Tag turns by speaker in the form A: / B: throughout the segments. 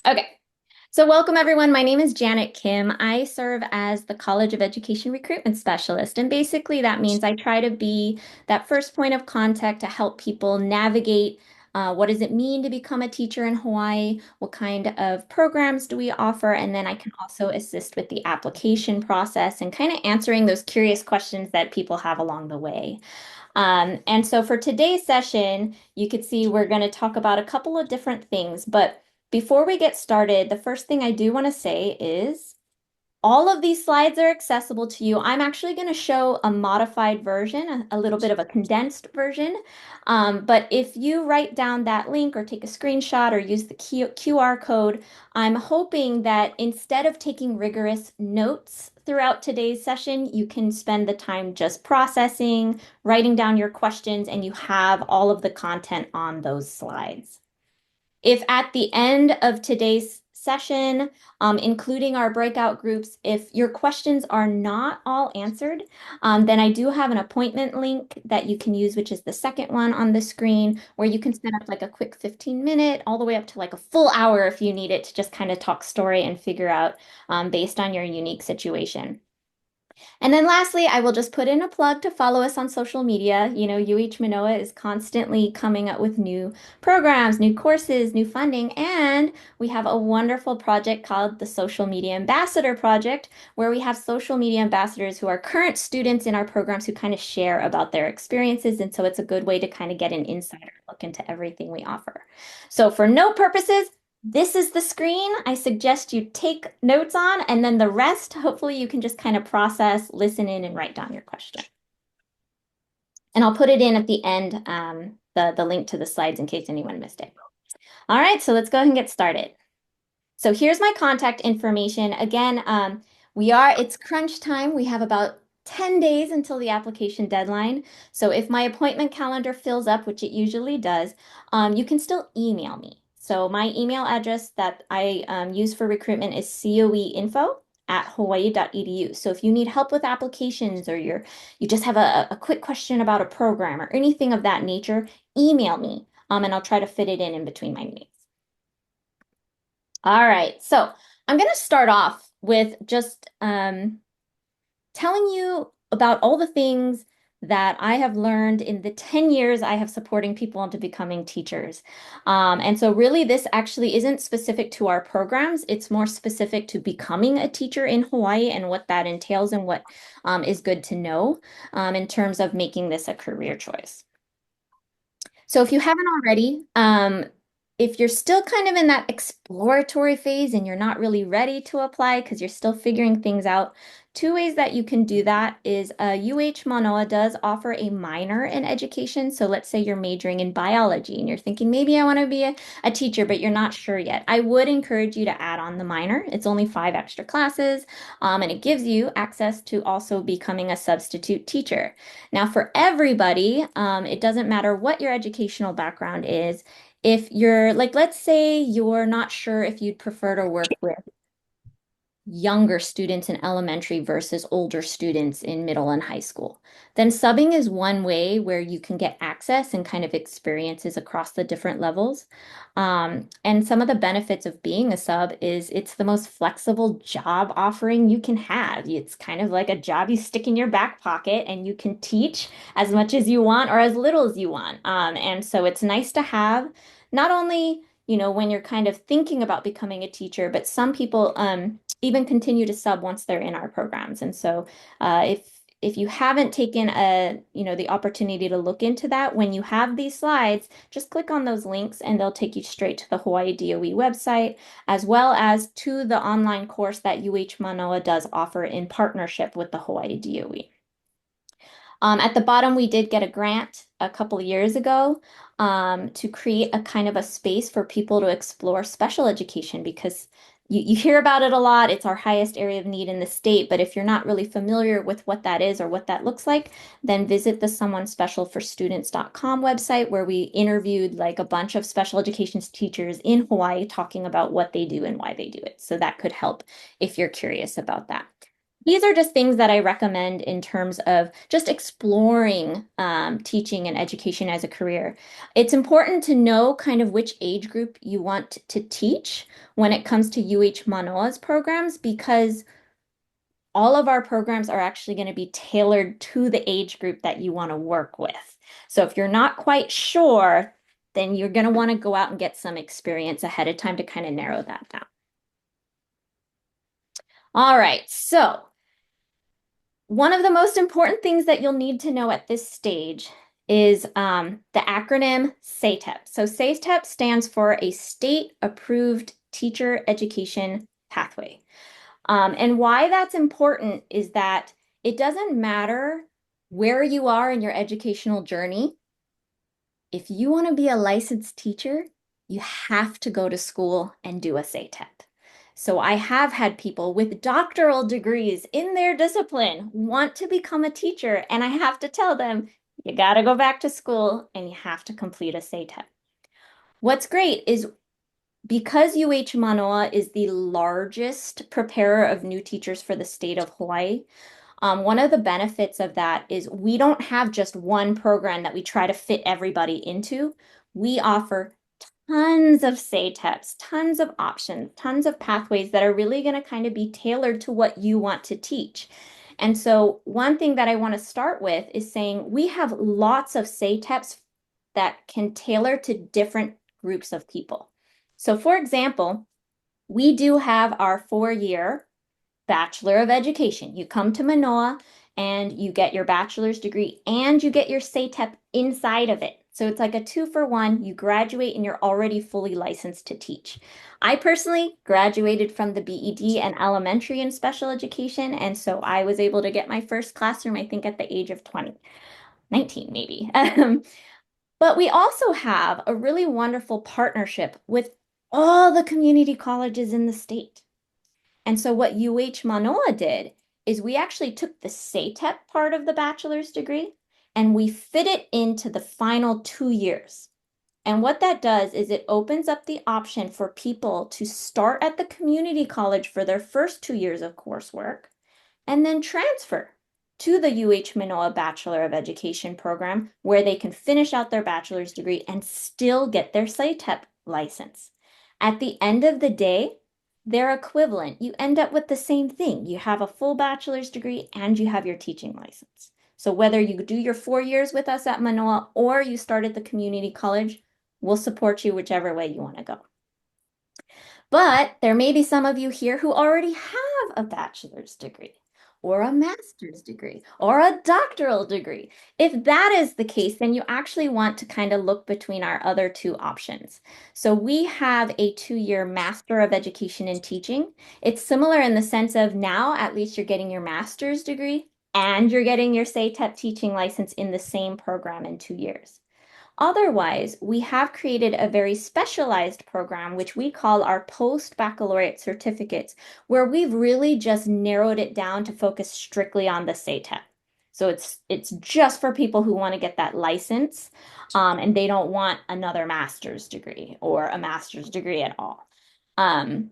A: Okay, so welcome everyone. My name is Janet Kim. I serve as the College of Education Recruitment Specialist, and basically that means I try to be that first point of contact to help people navigate what does it mean to become a teacher in Hawaii? What kind of programs do we offer? And then I can also assist with the application process and kind of answering those curious questions that people have along the way. And so for today's session, you could see we're going to talk about a couple of different things. But before we get started, the first thing I do want to say is all of these slides are accessible to you. I'm actually going to show a modified version, a little bit of a condensed version. But if you write down that link or take a screenshot or use the QR code, I'm hoping that instead of taking rigorous notes throughout today's session, you can spend the time just processing, writing down your questions, and you have all of the content on those slides. If at the end of today's session, including our breakout groups, if your questions are not all answered, then I do have an appointment link that you can use, which is the second one on the screen, where you can set up like a quick 15-minute, all the way up to like a full hour if you need it to just kind of talk story and figure out based on your unique situation. And then lastly, I will just put in a plug to follow us on social media. You know, UH Manoa is constantly coming up with new programs, new courses, new funding, and we have a wonderful project called the Social Media Ambassador Project, where we have social media ambassadors who are current students in our programs who kind of share about their experiences. And so it's a good way to kind of get an insider look into everything we offer. So for note purposes, this is the screen I suggest you take notes on, and then the rest, hopefully you can just kind of process, listen in, and write down your question. And I'll put it in at the end, the link to the slides in case anyone missed it. All right, so let's go ahead and get started. So here's my contact information. Again, it's crunch time. We have about 10 days until the application deadline. So if my appointment calendar fills up, which it usually does, you can still email me. So my email address that I use for recruitment is coeinfo@hawaii.edu. So if you need help with applications or you just have a quick question about a program or anything of that nature, email me, and I'll try to fit it in between my meetings. All right, so I'm going to start off with just telling you about all the things that I have learned in the 10 years I have supporting people into becoming teachers. And so really this actually isn't specific to our programs. It's more specific to becoming a teacher in Hawaii and what that entails and what is good to know in terms of making this a career choice. So if you haven't already, if you're still kind of in that exploratory phase and you're not really ready to apply because you're still figuring things out, two ways that you can do that is UH Manoa does offer a minor in education. So let's say you're majoring in biology and you're thinking, maybe I want to be a teacher, but you're not sure yet. I would encourage you to add on the minor. It's only 5 extra classes, and it gives you access to also becoming a substitute teacher. Now, for everybody, it doesn't matter what your educational background is. If you're like, let's say you're not sure if you'd prefer to work with younger students in elementary versus older students in middle and high school, then subbing is one way where you can get access and kind of experiences across the different levels. And some of the benefits of being a sub is it's the most flexible job offering you can have. It's kind of like a job you stick in your back pocket and you can teach as much as you want or as little as you want. And so it's nice to have not only, when you're kind of thinking about becoming a teacher, but some people even continue to sub once they're in our programs. And so if you haven't taken the opportunity to look into that, when you have these slides, just click on those links and they'll take you straight to the Hawaii DOE website, as well as to the online course that UH Manoa does offer in partnership with the Hawaii DOE. At the bottom, we did get a grant a couple of years ago to create a kind of a space for people to explore special education because you hear about it a lot. It's our highest area of need in the state. But if you're not really familiar with what that is or what that looks like, then visit the someonespecialforstudents.com website where we interviewed like a bunch of special education teachers in Hawaii talking about what they do and why they do it. So that could help if you're curious about that. These are just things that I recommend in terms of just exploring teaching and education as a career. It's important to know kind of which age group you want to teach when it comes to UH Manoa's programs, because all of our programs are actually going to be tailored to the age group that you want to work with. So if you're not quite sure, then you're going to want to go out and get some experience ahead of time to kind of narrow that down. All right, so one of the most important things that you'll need to know at this stage is the acronym SATEP. So SATEP stands for a State Approved Teacher Education Pathway. And why that's important is that it doesn't matter where you are in your educational journey. If you want to be a licensed teacher, you have to go to school and do a SATEP. So I have had people with doctoral degrees in their discipline want to become a teacher, and I have to tell them, you got to go back to school and you have to complete a SATEP. What's great is because UH Manoa is the largest preparer of new teachers for the state of Hawaii, one of the benefits of that is we don't have just one program that we try to fit everybody into. We offer tons of SATEPs, tons of options, tons of pathways that are really going to kind of be tailored to what you want to teach. And so one thing that I want to start with is saying we have lots of SATEPs that can tailor to different groups of people. So for example, we do have our 4-year Bachelor of Education. You come to Manoa and you get your bachelor's degree and you get your SATEP inside of it. So it's like a 2-for-1. You graduate and you're already fully licensed to teach. I personally graduated from the BED and elementary and special education, and so I was able to get my first classroom, I think, at the age of 20, 19 maybe. But we also have a really wonderful partnership with all the community colleges in the state. And so what UH Manoa did is we actually took the SATEP part of the bachelor's degree and we fit it into the final 2 years. And what that does is it opens up the option for people to start at the community college for their first 2 years of coursework and then transfer to the UH Manoa Bachelor of Education program where they can finish out their bachelor's degree and still get their SATEP license. At the end of the day, they're equivalent. You end up with the same thing. You have a full bachelor's degree and you have your teaching license. So whether you do your 4 years with us at Manoa or you start at the community college, we'll support you whichever way you want to go. But there may be some of you here who already have a bachelor's degree or a master's degree or a doctoral degree. If that is the case, then you actually want to kind of look between our other two options. So we have a 2-year Master of Education in Teaching. It's similar in the sense of now at least you're getting your master's degree and you're getting your SATEP teaching license in the same program in 2 years. Otherwise, we have created a very specialized program, which we call our post-baccalaureate certificates, where we've really just narrowed it down to focus strictly on the SATEP. So it's just for people who want to get that license, and they don't want another master's degree or a master's degree at all. And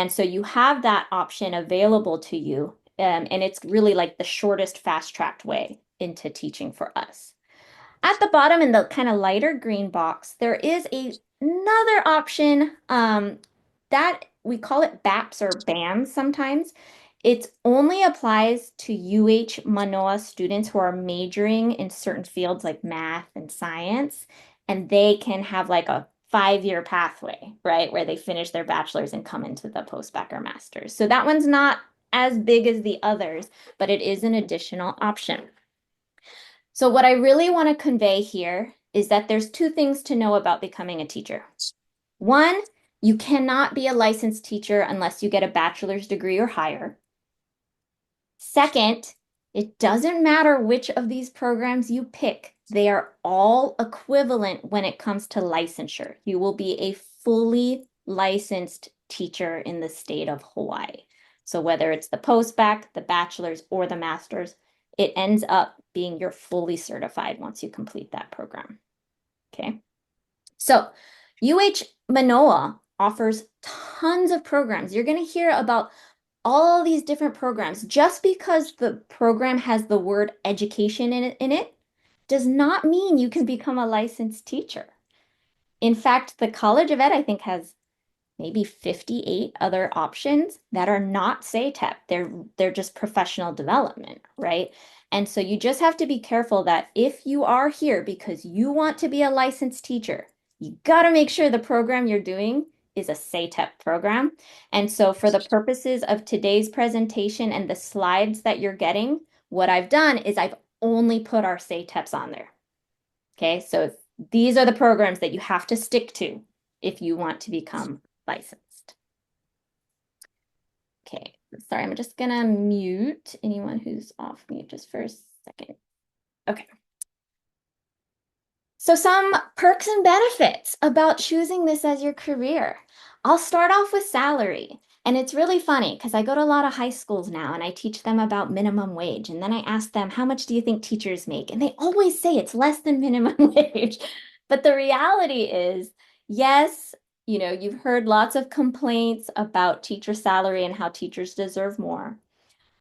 A: so you have that option available to you, and it's really like the shortest fast-tracked way into teaching for us. At the bottom in the kind of lighter green box, there is another option that we call it BAPS or BAMS sometimes. It only applies to UH Manoa students who are majoring in certain fields like math and science, and they can have like a 5-year pathway, right, where they finish their bachelor's and come into the post-bac or master's. So that one's not as big as the others, but it is an additional option. So what I really want to convey here is that there's two things to know about becoming a teacher. One, you cannot be a licensed teacher unless you get a bachelor's degree or higher. Second, it doesn't matter which of these programs you pick. They are all equivalent when it comes to licensure. You will be a fully licensed teacher in the state of Hawaii. So whether it's the post-bac, the bachelor's, or the master's, it ends up being you're fully certified once you complete that program. Okay. So UH Manoa offers tons of programs. You're going to hear about all these different programs. Just because the program has the word education in it does not mean you can become a licensed teacher. In fact, the College of Ed, I think, has maybe 58 other options that are not SATEP. They're just professional development, right? And so you just have to be careful that if you are here because you want to be a licensed teacher, you got to make sure the program you're doing is a SATEP program. And so for the purposes of today's presentation and the slides that you're getting, what I've done is I've only put our SATEPs on there. Okay, so these are the programs that you have to stick to if you want to become licensed. Okay, sorry, I'm just gonna mute anyone who's off mute just for a second. Okay. So some perks and benefits about choosing this as your career. I'll start off with salary. And it's really funny because I go to a lot of high schools now and I teach them about minimum wage. And then I ask them, how much do you think teachers make? And they always say it's less than minimum wage. But the reality is, yes, you've heard lots of complaints about teacher salary and how teachers deserve more.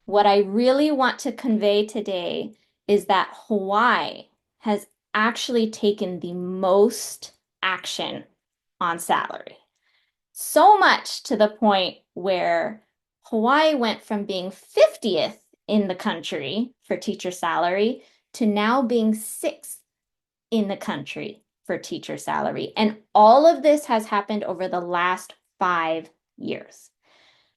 A: What I really want to convey today is that Hawaii has actually taken the most action on salary. So much to the point where Hawaii went from being 50th in the country for teacher salary to now being sixth in the country for teacher salary. And all of this has happened over the last 5 years.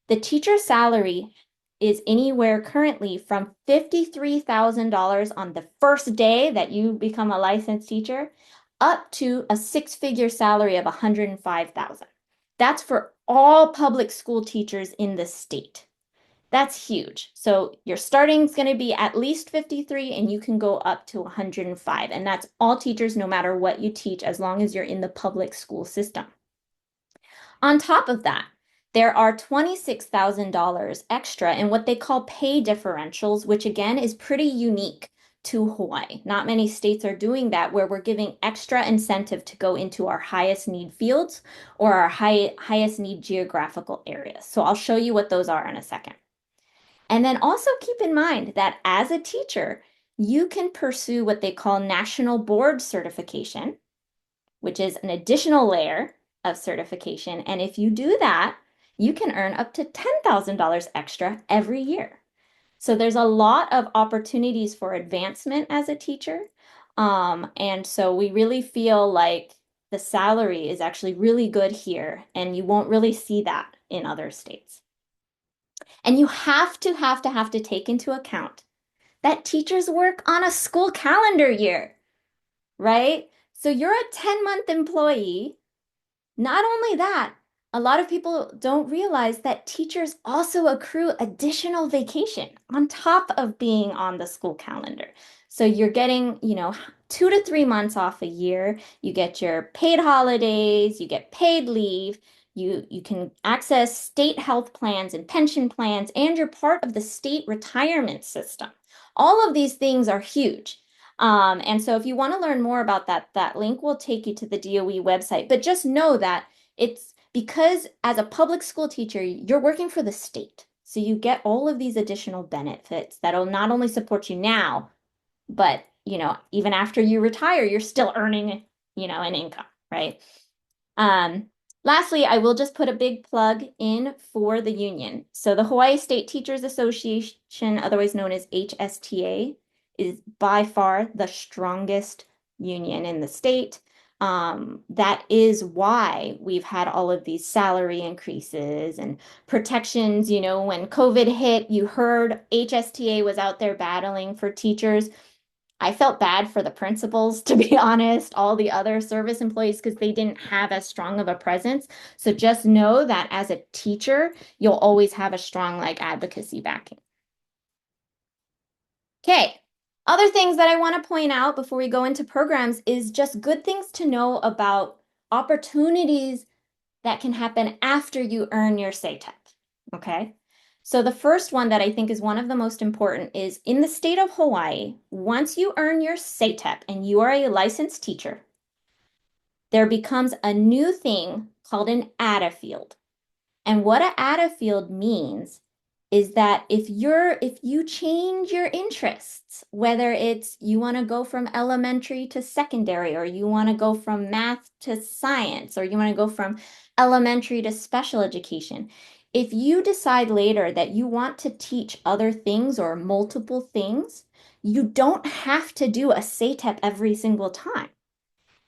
A: The teacher salary is anywhere currently from $53,000 on the first day that you become a licensed teacher up to a six-figure salary of $105,000. That's for all public school teachers in the state. That's huge. So your starting is going to be at least 53 and you can go up to 105. And that's all teachers, no matter what you teach, as long as you're in the public school system. On top of that, there are $26,000 extra in what they call pay differentials, which again is pretty unique to Hawaii. Not many states are doing that, where we're giving extra incentive to go into our highest need fields or our highest need geographical areas. So I'll show you what those are in a second. And then also keep in mind that as a teacher, you can pursue what they call national board certification, which is an additional layer of certification. And if you do that, you can earn up to $10,000 extra every year. So there's a lot of opportunities for advancement as a teacher. And so we really feel like the salary is actually really good here, and you won't really see that in other states. And you have to take into account that teachers work on a school calendar year, right? So you're a 10-month employee. Not only that, a lot of people don't realize that teachers also accrue additional vacation on top of being on the school calendar. So you're getting, 2 to 3 months off a year. You get your paid holidays, you get paid leave, you can access state health plans and pension plans, and you're part of the state retirement system. All of these things are huge. And so if you want to learn more about that, that link will take you to the DOE website. But just know that it's because as a public school teacher, you're working for the state. So you get all of these additional benefits that'll not only support you now, but, even after you retire, you're still earning, an income, right? Um, Lastly, I will just put a big plug in for the union. So the Hawaii State Teachers Association, otherwise known as HSTA, is by far the strongest union in the state. That is why we've had all of these salary increases and protections. When COVID hit, you heard HSTA was out there battling for teachers. I felt bad for the principals, to be honest, all the other service employees, because they didn't have as strong of a presence. So just know that as a teacher, you'll always have a strong advocacy backing. Okay. Other things that I want to point out before we go into programs is just good things to know about opportunities that can happen after you earn your SATEP. Okay. So the first one that I think is one of the most important is in the state of Hawaii, once you earn your SATEP and you are a licensed teacher, there becomes a new thing called an ADA field. And what an ADA field means is that if you change your interests, whether it's you want to go from elementary to secondary, or you want to go from math to science, or you want to go from elementary to special education, if you decide later that you want to teach other things or multiple things, you don't have to do a SATEP every single time.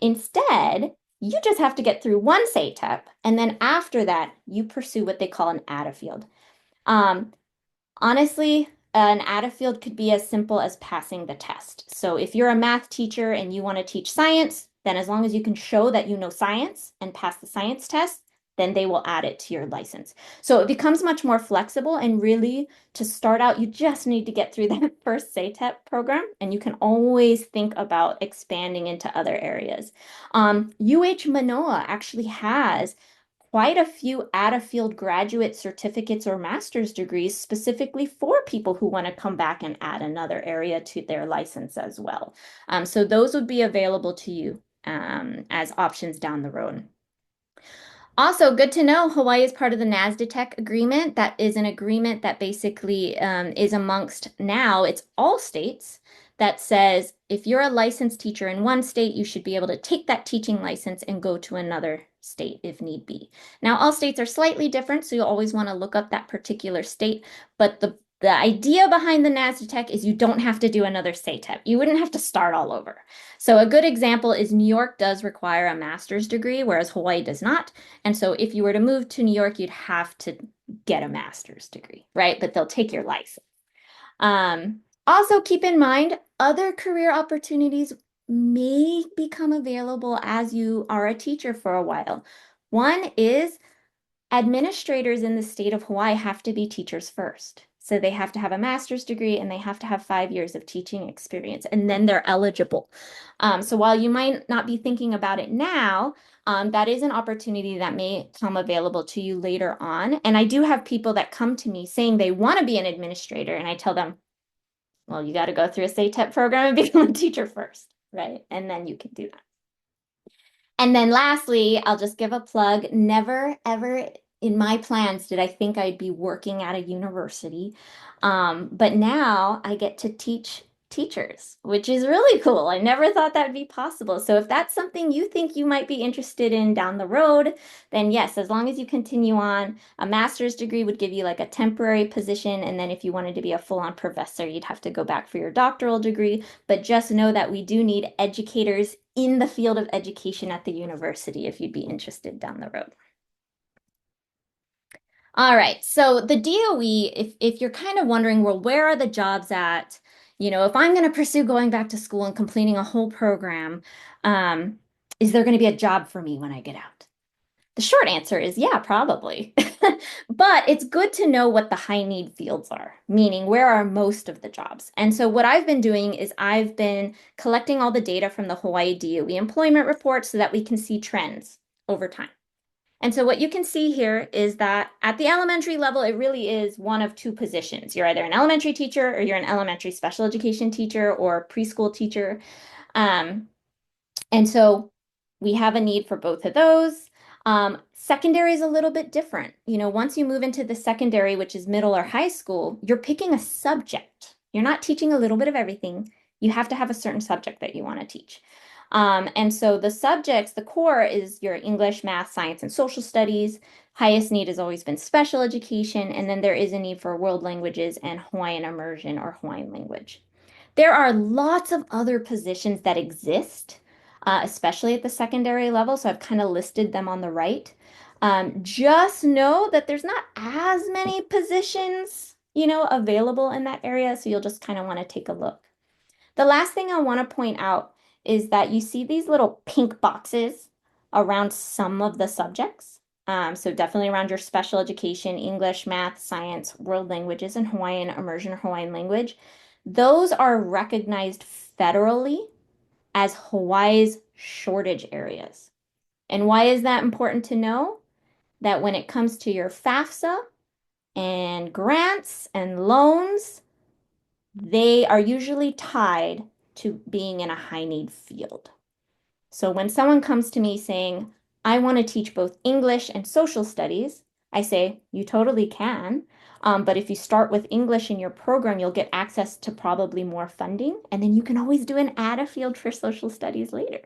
A: Instead, you just have to get through one SATEP, and then after that, you pursue what they call an add field. Um, Honestly, an added field could be as simple as passing the test. So if you're a math teacher and you want to teach science, then as long as you can show that you know science and pass the science test, then they will add it to your license. So it becomes much more flexible. And really, to start out, you just need to get through that first SATEP program, and you can always think about expanding into other areas. UH Manoa actually has quite a few out-of-field graduate certificates or master's degrees specifically for people who want to come back and add another area to their license as well. So those would be available to you as options down the road. Also, good to know Hawaii is part of the NASDAQ agreement. That is an agreement that basically is amongst now, it's all states that says if you're a licensed teacher in one state, you should be able to take that teaching license and go to another state if need be. Now, all states are slightly different, so you'll always want to look up that particular state, but the idea behind the NASDAQ is you don't have to do another SATEP. You wouldn't have to start all over. So a good example is New York does require a master's degree, whereas Hawaii does not. And so if you were to move to New York, you'd have to get a master's degree, right? But they'll take your license. Also, keep in mind, other career opportunities may become available as you are a teacher for a while. One is administrators in the state of Hawaii have to be teachers first. So they have to have a master's degree and they have to have 5 years of teaching experience, and then they're eligible. So while you might not be thinking about it now, that is an opportunity that may come available to you later on. And I do have people that come to me saying they want to be an administrator, and I tell them, well, you got to go through a SATEP program and become a teacher first, right? And then you can do that. And then lastly, I'll just give a plug. Never, ever in my plans did I think I'd be working at a university. But now I get to teach teachers, which is really cool. I never thought that'd be possible. So if that's something you think you might be interested in down the road, then yes, as long as you continue on, a master's degree would give you like a temporary position. And then if you wanted to be a full-on professor, you'd have to go back for your doctoral degree. But just know that we do need educators in the field of education at the university if you'd be interested down the road. All right, so the DOE, if you're kind of wondering, well, where are the jobs at? You know, if I'm going to pursue going back to school and completing a whole program, um, is there going to be a job for me when I get out? The short answer is yeah, probably. But it's good to know what the high need fields are, meaning where are most of the jobs. And so what I've been doing is I've been collecting all the data from the Hawaii DOE employment report so that we can see trends over time. And so what you can see here is that at the elementary level, it really is one of two positions. You're either an elementary teacher or you're an elementary special education teacher or preschool teacher. Um, and so we have a need for both of those. Secondary is a little bit different. You know, once you move into the secondary, which is middle or high school, you're picking a subject. You're not teaching a little bit of everything. You have to have a certain subject that you want to teach. And so the subjects, the core is your English, math, science, and social studies. Highest need has always been special education. And then there is a need for world languages and Hawaiian immersion or Hawaiian language. There are lots of other positions that exist, especially at the secondary level. So I've kind of listed them on the right. Just know that there's not as many positions, you know, available in that area. So you'll just kind of want to take a look. The last thing I want to point out is that you see these little pink boxes around some of the subjects. So definitely around your special education, English, math, science, world languages, and Hawaiian immersion or Hawaiian language. Those are recognized federally as Hawaii's shortage areas. And why is that important to know? That when it comes to your FAFSA and grants and loans, they are usually tied to being in a high need field. So when someone comes to me saying, I want to teach both English and social studies, I say you totally can. But if you start with English in your program, you'll get access to probably more funding, and then you can always do an add a field for social studies later,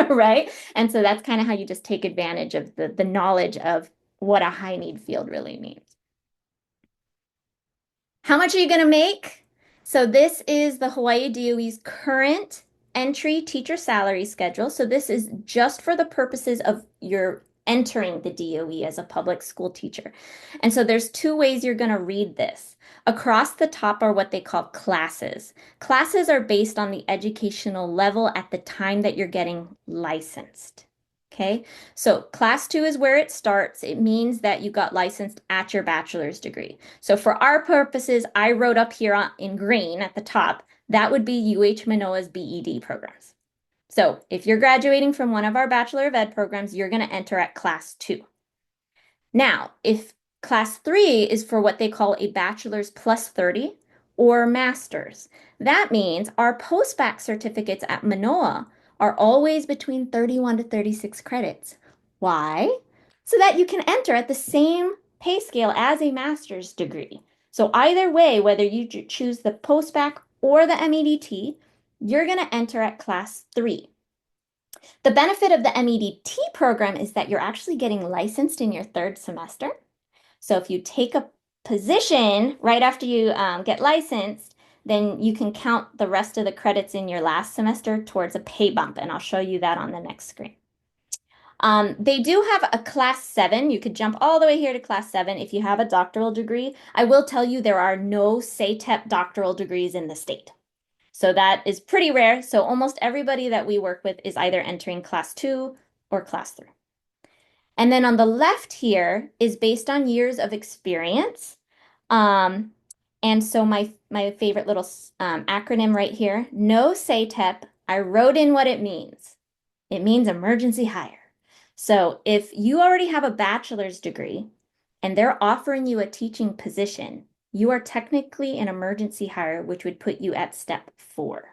A: right? And so that's kind of how you just take advantage of the knowledge of what a high need field really means. How much are you going to make? So this is the Hawaii DOE's current entry teacher salary schedule. So this is just for the purposes of your entering the DOE as a public school teacher. And so there's two ways you're going to read this. Across the top are what they call classes. Classes are based on the educational level at the time that you're getting licensed. Okay, so class two is where it starts. It means that you got licensed at your bachelor's degree. So for our purposes, I wrote up here in green at the top, that would be UH Manoa's BED programs. So if you're graduating from one of our Bachelor of Ed programs, you're going to enter at class two. Now, if class three is for what they call a bachelor's plus 30 or master's, that means our post-bac certificates at Manoa are always between 31 to 36 credits. Why? So that you can enter at the same pay scale as a master's degree. So either way, whether you choose the post-bac or the MEDT, you're going to enter at class three. The benefit of the MEDT program is that you're actually getting licensed in your third semester. So if you take a position right after you get licensed, then you can count the rest of the credits in your last semester towards a pay bump, and I'll show you that on the next screen. They do have a class 7. You could jump all the way here to class 7 if you have a doctoral degree. I will tell you there are no SATEP doctoral degrees in the state. So that is pretty rare. So almost everybody that we work with is either entering class 2 or class 3. And then on the left here is based on years of experience. And so my favorite little acronym right here, no SATEP, I wrote in what it means. It means emergency hire. So if you already have a bachelor's degree and they're offering you a teaching position, you are technically an emergency hire, which would put you at step 4.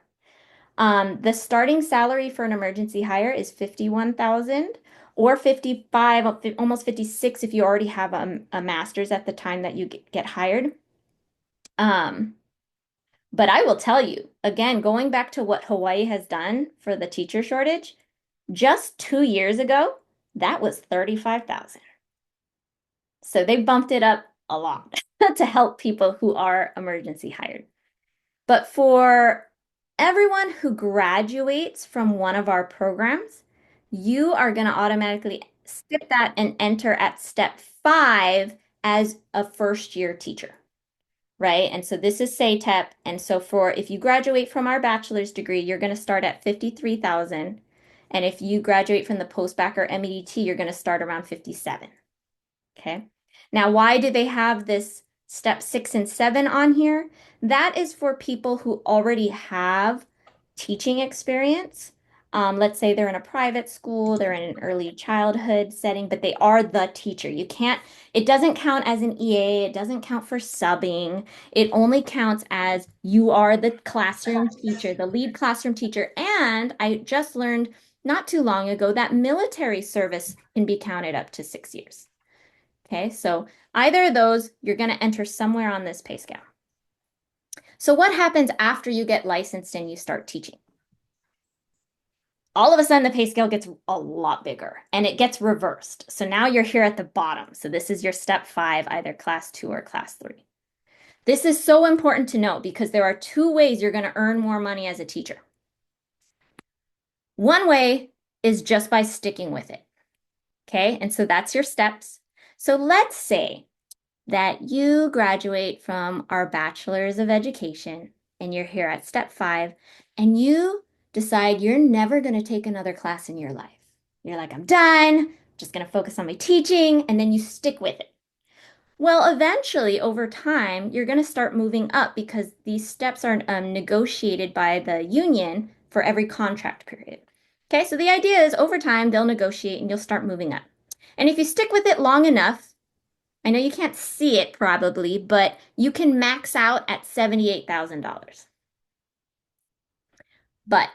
A: The starting salary for an emergency hire is 51,000 or 55, almost 56 if you already have a master's at the time that you get hired. But I will tell you, again, going back to what Hawaii has done for the teacher shortage, just 2 years ago, that was 35,000. So they bumped it up a lot to help people who are emergency hired. But for everyone who graduates from one of our programs, you are going to automatically skip that and enter at step 5 as a first year teacher, right? And so this is SATEP. And so for if you graduate from our bachelor's degree, you're going to start at 53,000. And if you graduate from the post-bac or MEDT, you're going to start around 57. Okay. Now, why do they have this step 6 and 7 on here? That is for people who already have teaching experience. Let's say they're in a private school, they're in an early childhood setting, but they are the teacher. You can't, it doesn't count as an EA, it doesn't count for subbing. It only counts as you are the classroom teacher, the lead classroom teacher. And I just learned not too long ago that military service can be counted up to 6 years. Okay, so either of those, you're going to enter somewhere on this pay scale. So what happens after you get licensed and you start teaching? All of a sudden, the pay scale gets a lot bigger and it gets reversed. So now you're here at the bottom. So this is your step 5, either class 2 or class 3. This is so important to know because there are 2 ways you're going to earn more money as a teacher. One way is just by sticking with it. Okay, and so that's your steps. So let's say that you graduate from our Bachelor's of Education and you're here at step 5 and you decide you're never going to take another class in your life. You're like, I'm done, just going to focus on my teaching, and then you stick with it. Well, eventually, over time, you're going to start moving up because these steps are negotiated by the union for every contract period. Okay, so the idea is over time, they'll negotiate and you'll start moving up. And if you stick with it long enough, I know you can't see it probably, but you can max out at $78,000. But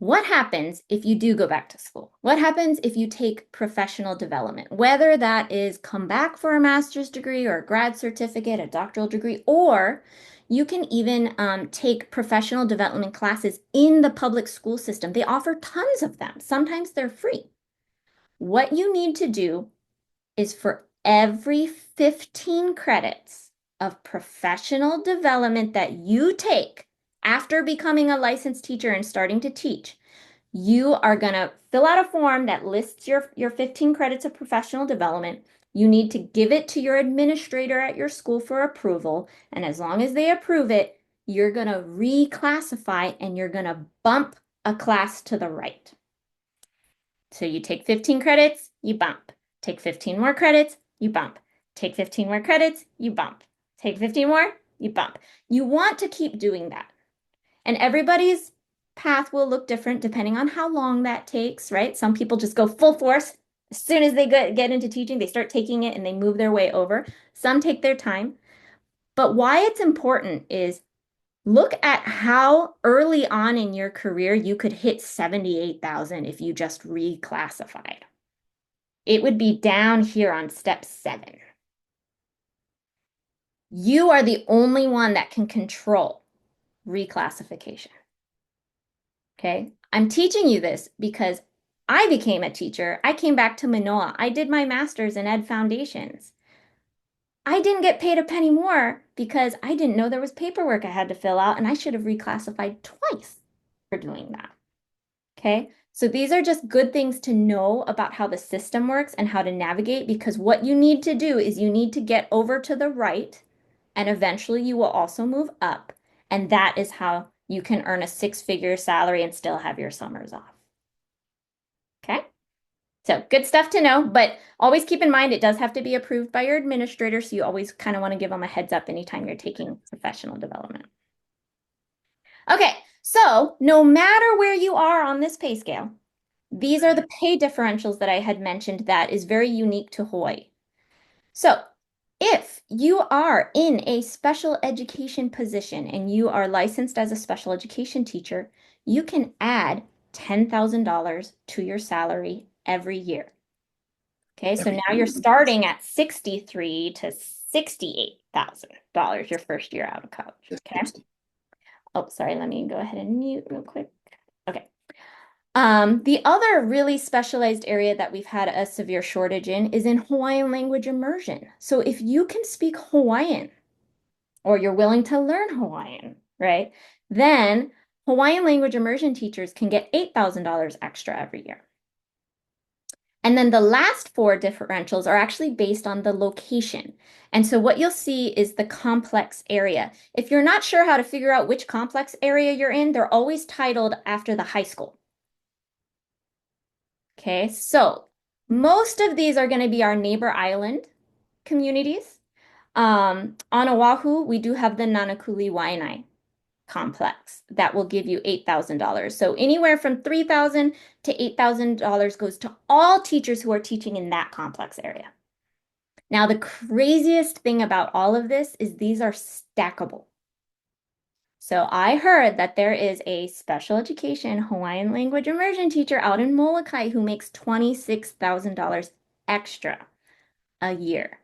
A: What happens if you do go back to school? What happens if you take professional development, whether that is come back for a master's degree or a grad certificate, a doctoral degree, or you can even take professional development classes in the public school system. They offer tons of them. Sometimes they're free. What you need to do is for every 15 credits of professional development that you take after becoming a licensed teacher and starting to teach, you are going to fill out a form that lists your 15 credits of professional development. You need to give it to your administrator at your school for approval. And as long as they approve it, you're going to reclassify and you're going to bump a class to the right. So you take 15 credits, you bump. Take 15 more credits, you bump. Take 15 more credits, you bump. Take 15 more, you bump. You want to keep doing that. And everybody's path will look different depending on how long that takes, right? Some people just go full force. As soon as they get into teaching, they start taking it and they move their way over. Some take their time. But why it's important is look at how early on in your career you could hit 78,000 if you just reclassified. It would be down here on step 7. You are the only one that can control reclassification. Okay? I'm teaching you this because I became a teacher. I came back to Mānoa. I did my master's in Ed Foundations. I didn't get paid a penny more because I didn't know there was paperwork I had to fill out, and I should have reclassified twice for doing that. Okay? So these are just good things to know about how the system works and how to navigate, because what you need to do is you need to get over to the right, and eventually you will also move up. And that is how you can earn a 6-figure salary and still have your summers off. Okay? So good stuff to know, but always keep in mind it does have to be approved by your administrator, so you always kind of want to give them a heads up anytime you're taking professional development. Okay, so no matter where you are on this pay scale, these are the pay differentials that I had mentioned that is very unique to Hawaii. So if you are in a special education position and you are licensed as a special education teacher, you can add $10,000 to your salary every year. Okay, so now you're starting at $63,000 to $68,000 your first year out of college. Okay. Oh, sorry, let me go ahead and mute real quick. Okay. The other really specialized area that we've had a severe shortage in is in Hawaiian language immersion. So if you can speak Hawaiian or you're willing to learn Hawaiian, right? Then Hawaiian language immersion teachers can get $8,000 extra every year. And then the last 4 differentials are actually based on the location. And so what you'll see is the complex area. If you're not sure how to figure out which complex area you're in, they're always titled after the high school. Okay, so most of these are going to be our neighbor island communities. On Oahu, we do have the Nanakuli Waianae complex that will give you $8,000. So anywhere from $3,000 to $8,000 goes to all teachers who are teaching in that complex area. Now, the craziest thing about all of this is these are stackable. So I heard that there is a special education Hawaiian language immersion teacher out in Molokai who makes $26,000 extra a year.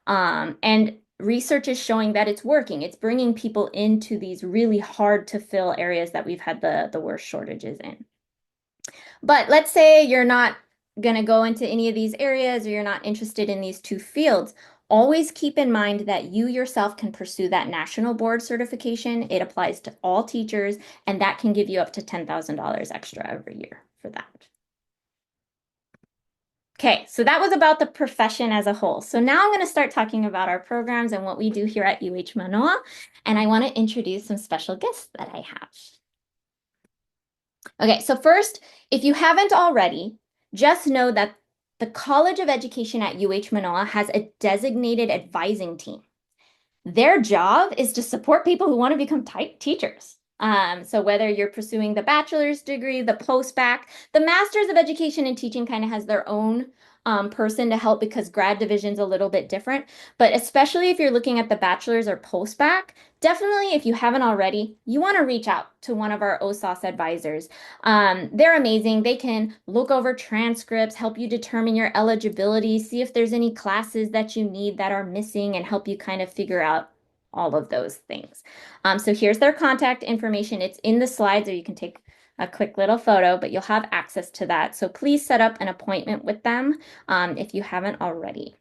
A: And research is showing that it's working. It's bringing people into these really hard to fill areas that we've had the worst shortages in. But let's say you're not going to go into any of these areas or you're not interested in these 2 fields. Always keep in mind that you yourself can pursue that national board certification. It applies to all teachers, and that can give you up to $10,000 extra every year for that. Okay, so that was about the profession as a whole. So now I'm going to start talking about our programs and what we do here at UH Manoa, and I want to introduce some special guests that I have. Okay, so first, if you haven't already, just know that the College of Education at UH Manoa has a designated advising team. Their job is to support people who want to become teachers. So whether you're pursuing the bachelor's degree, the post-bac, the Masters of Education in Teaching kind of has their own person to help because grad division's a little bit different. But especially if you're looking at the bachelor's or post-bac, definitely if you haven't already, you want to reach out to one of our OSOS advisors. They're amazing. They can look over transcripts, help you determine your eligibility, see if there's any classes that you need that are missing, and help you kind of figure out all of those things. So here's their contact information. It's in the slides, or you can take a quick little photo, but you'll have access to that. So please set up an appointment with them if you haven't already.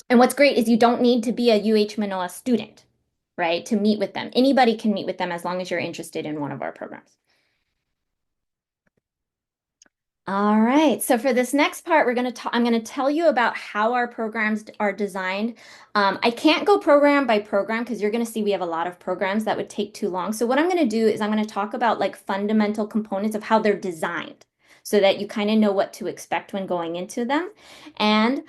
A: And what's great is you don't need to be a UH Manoa student, right, to meet with them. Anybody can meet with them as long as you're interested in one of our programs. All right. So for this next part, I'm going to tell you about how our programs are designed. I can't go program by program because you're going to see we have a lot of programs that would take too long. So what I'm going to do is I'm going to talk about like fundamental components of how they're designed so that you kind of know what to expect when going into them. And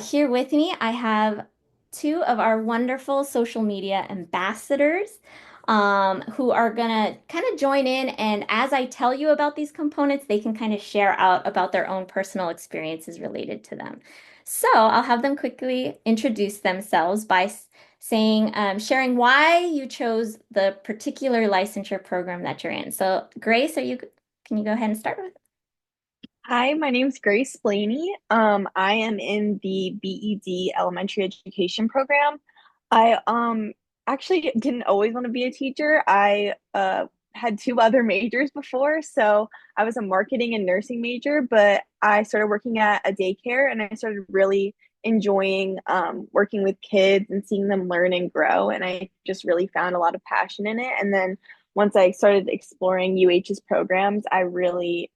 A: here with me, I have two of our wonderful social media ambassadors who are gonna kind of join in. And as I tell you about these components, they can kind of share out about their own personal experiences related to them. So I'll have them quickly introduce themselves by saying, sharing why you chose the particular licensure program that you're in. So Grace, can you go ahead and start with?
B: Hi, my name's Grace Blaney. I am in the BED elementary education program. I actually didn't always want to be a teacher. I had two other majors before, so I was a marketing and nursing major, but I started working at a daycare and I started really enjoying working with kids and seeing them learn and grow. And I just really found a lot of passion in it. And then once I started exploring UH's programs, I really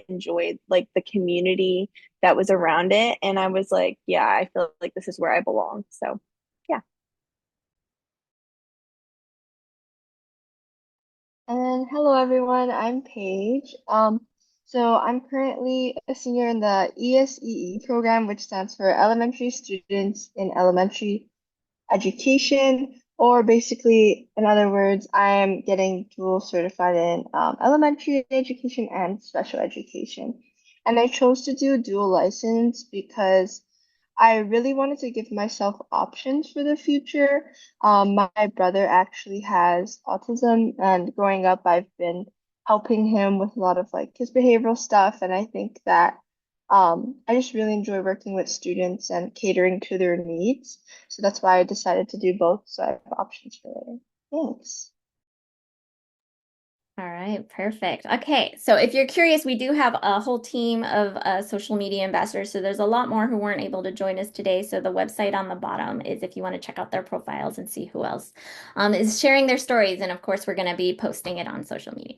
B: enjoyed like the community that was around it. And I was like, yeah, I feel like this is where I belong. So, yeah.
C: And hello everyone, I'm Paige. So I'm currently a senior in the ESEE program, which stands for Elementary Students in Elementary Education, or basically, in other words, I am getting dual certified in elementary education and special education. And I chose to do dual license because I really wanted to give myself options for the future. My brother actually has autism, and growing up, I've been helping him with a lot of like his behavioral stuff. And I think that I just really enjoy working with students and catering to their needs. So that's why I decided to do both, so I have options for later. Thanks.
A: All right, perfect. Okay, so if you're curious, we do have a whole team of social media ambassadors. So there's a lot more who weren't able to join us today. So the website on the bottom is if you want to check out their profiles and see who else is sharing their stories. And of course, we're going to be posting it on social media.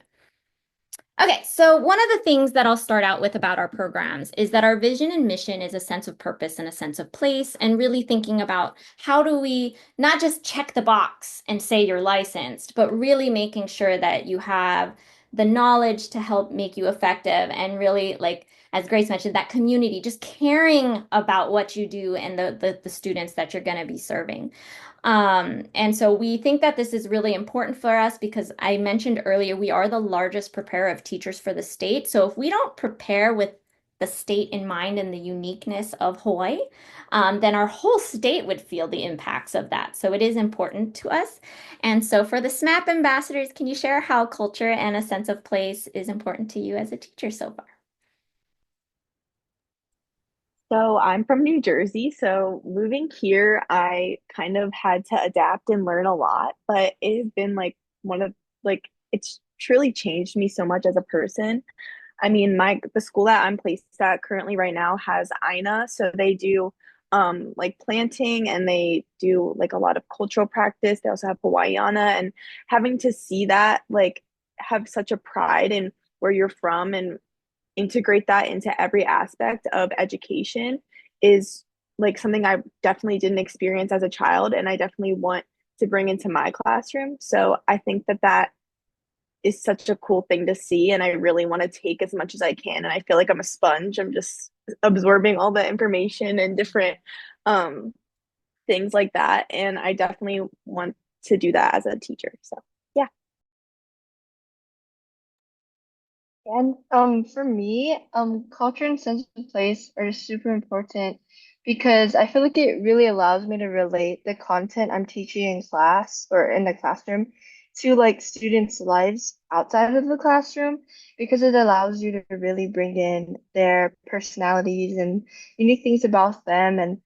A: Okay, so one of the things that I'll start out with about our programs is that our vision and mission is a sense of purpose and a sense of place, and really thinking about how do we not just check the box and say you're licensed, but really making sure that you have the knowledge to help make you effective and really like as Grace mentioned, that community, just caring about what you do and the students that you're going to be serving. And so we think that this is really important for us because I mentioned earlier, we are the largest preparer of teachers for the state. So if we don't prepare with the state in mind and the uniqueness of Hawaii, then our whole state would feel the impacts of that. So it is important to us. And so for the SMAP ambassadors, can you share how culture and a sense of place is important to you as a teacher so far?
B: So I'm from New Jersey. So moving here, I kind of had to adapt and learn a lot, but it has been like one of like it's truly changed me so much as a person. I mean, the school that I'm placed at currently right now has INA, so they do like planting and they do like a lot of cultural practice. They also have Hawaiiana and having to see that like have such a pride in where you're from and integrate that into every aspect of education is like something I definitely didn't experience as a child and I definitely want to bring into my classroom. So I think that that is such a cool thing to see and I really want to take as much as I can and I feel like I'm a sponge. I'm just absorbing all the information and different um things like that and I definitely want to do that as a teacher. So, yeah.
C: And for me, culture and sense of place are super important because I feel like it really allows me to relate the content I'm teaching in class or in the classroom to like students' lives outside of the classroom because it allows you to really bring in their personalities and unique things about them, and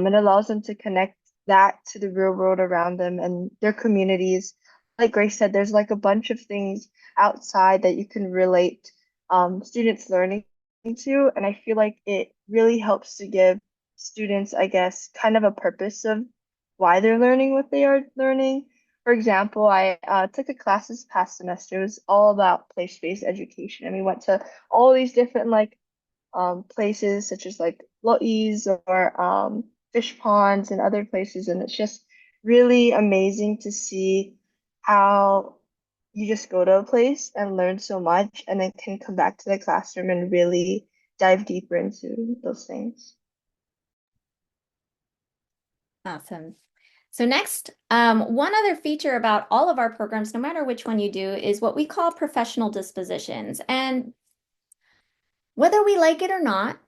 C: it allows them to connect that to the real world around them and their communities. Like Grace said, there's like a bunch of things outside that you can relate students learning to. And I feel like it really helps to give students, I guess, kind of a purpose of why they're learning what they are learning. For example, I took a class this past semester. It was all about place-based education. And we went to all these different like places such as like lois or fish ponds and other places. And it's just really amazing to see how you just go to a place and learn so much and then can come back to the classroom and really dive deeper into those things.
A: Awesome. So next, one other feature about all of our programs, no matter which one you do, is what we call professional dispositions. And whether we like it or not,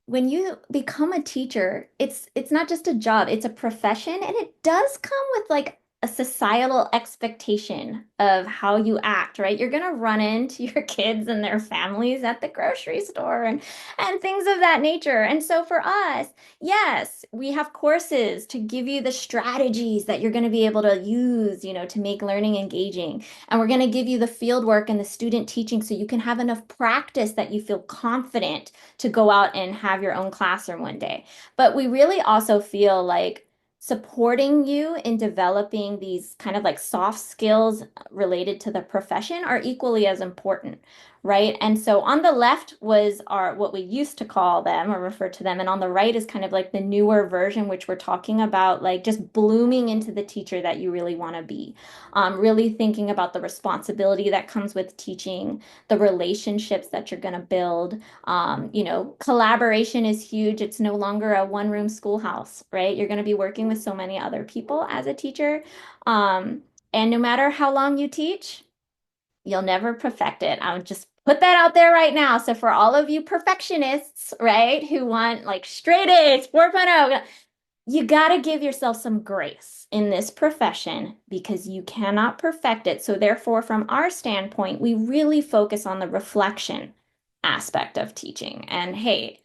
A: when you become a teacher, it's not just a job, it's a profession, and it does come with like a societal expectation of how you act, right? You're gonna run into your kids and their families at the grocery store and things of that nature. And so for us, yes, we have courses to give you the strategies that you're going to be able to use, to make learning engaging. And we're going to give you the field work and the student teaching so you can have enough practice that you feel confident to go out and have your own classroom one day. But we really also feel like supporting you in developing these kind of like soft skills related to the profession are equally as important, right? And so on the left was our what we used to call them or refer to them, and on the right is kind of like the newer version, which we're talking about like just blooming into the teacher that you really want to be. Really thinking about the responsibility that comes with teaching, the relationships that you're going to build. Collaboration is huge. It's no longer a one-room schoolhouse, right? You're going to be working with so many other people as a teacher. And no matter how long you teach, you'll never perfect it. I would just put that out there right now. So for all of you perfectionists, right, who want like straight A's, 4.0, you got to give yourself some grace in this profession because you cannot perfect it. So therefore, from our standpoint, we really focus on the reflection aspect of teaching. And hey,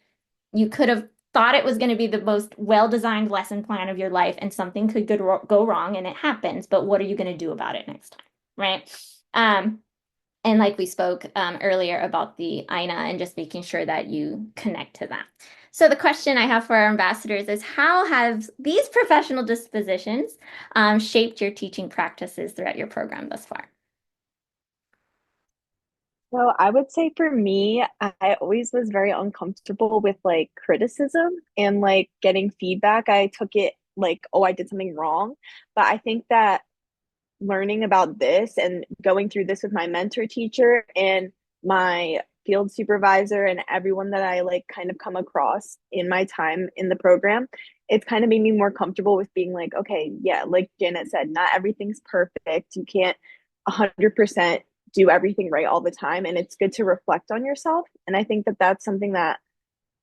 A: you could have thought it was going to be the most well-designed lesson plan of your life and something could go wrong and it happens, but what are you going to do about it next time, right? Um, and like we spoke earlier about the INA and just making sure that you connect to that. So the question I have for our ambassadors is how have these professional dispositions shaped your teaching practices throughout your program thus far?
B: So I would say for me, I always was very uncomfortable with like criticism and like getting feedback. I took it like, oh, I did something wrong. But I think that learning about this and going through this with my mentor teacher and my field supervisor and everyone that I like kind of come across in my time in the program, it's kind of made me more comfortable with being like, okay, yeah, like Janet said, not everything's perfect. You can't 100% do everything right all the time. And it's good to reflect on yourself. And I think that that's something that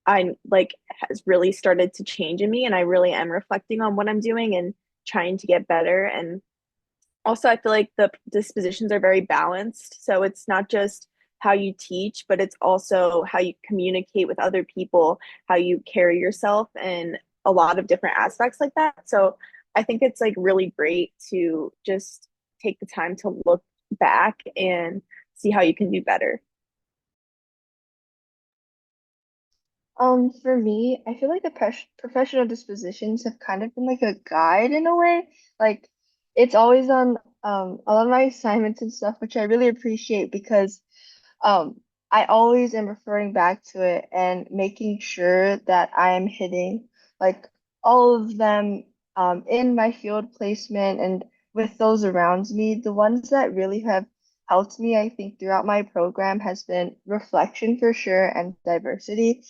B: I like has really started to change in me. And I really am reflecting on what I'm doing and trying to get better. And also, I feel like the dispositions are very balanced. So it's not just how you teach, but it's also how you communicate with other people, how you carry yourself, and a lot of different aspects like that. So I think it's like really great to just take the time to look back and see how you can do better.
C: For me, I feel like the professional dispositions have kind of been like a guide in a way. Like it's always on a lot of my assignments and stuff, which I really appreciate because um I always am referring back to it and making sure that I am hitting like all of them in my field placement and with those around me. The ones that really have helped me, I think, throughout my program has been reflection for sure and diversity.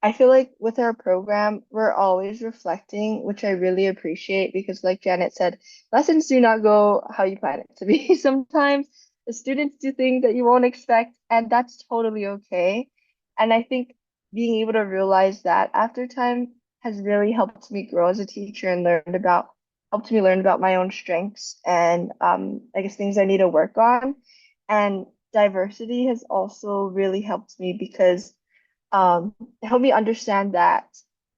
C: I feel like with our program, we're always reflecting, which I really appreciate because, like Janet said, lessons do not go how you plan it to be sometimes. The students do things that you won't expect, and that's totally okay. And I think being able to realize that after time has really helped me grow as a teacher and helped me learn about my own strengths and I guess things I need to work on. And diversity has also really helped me because help me understand that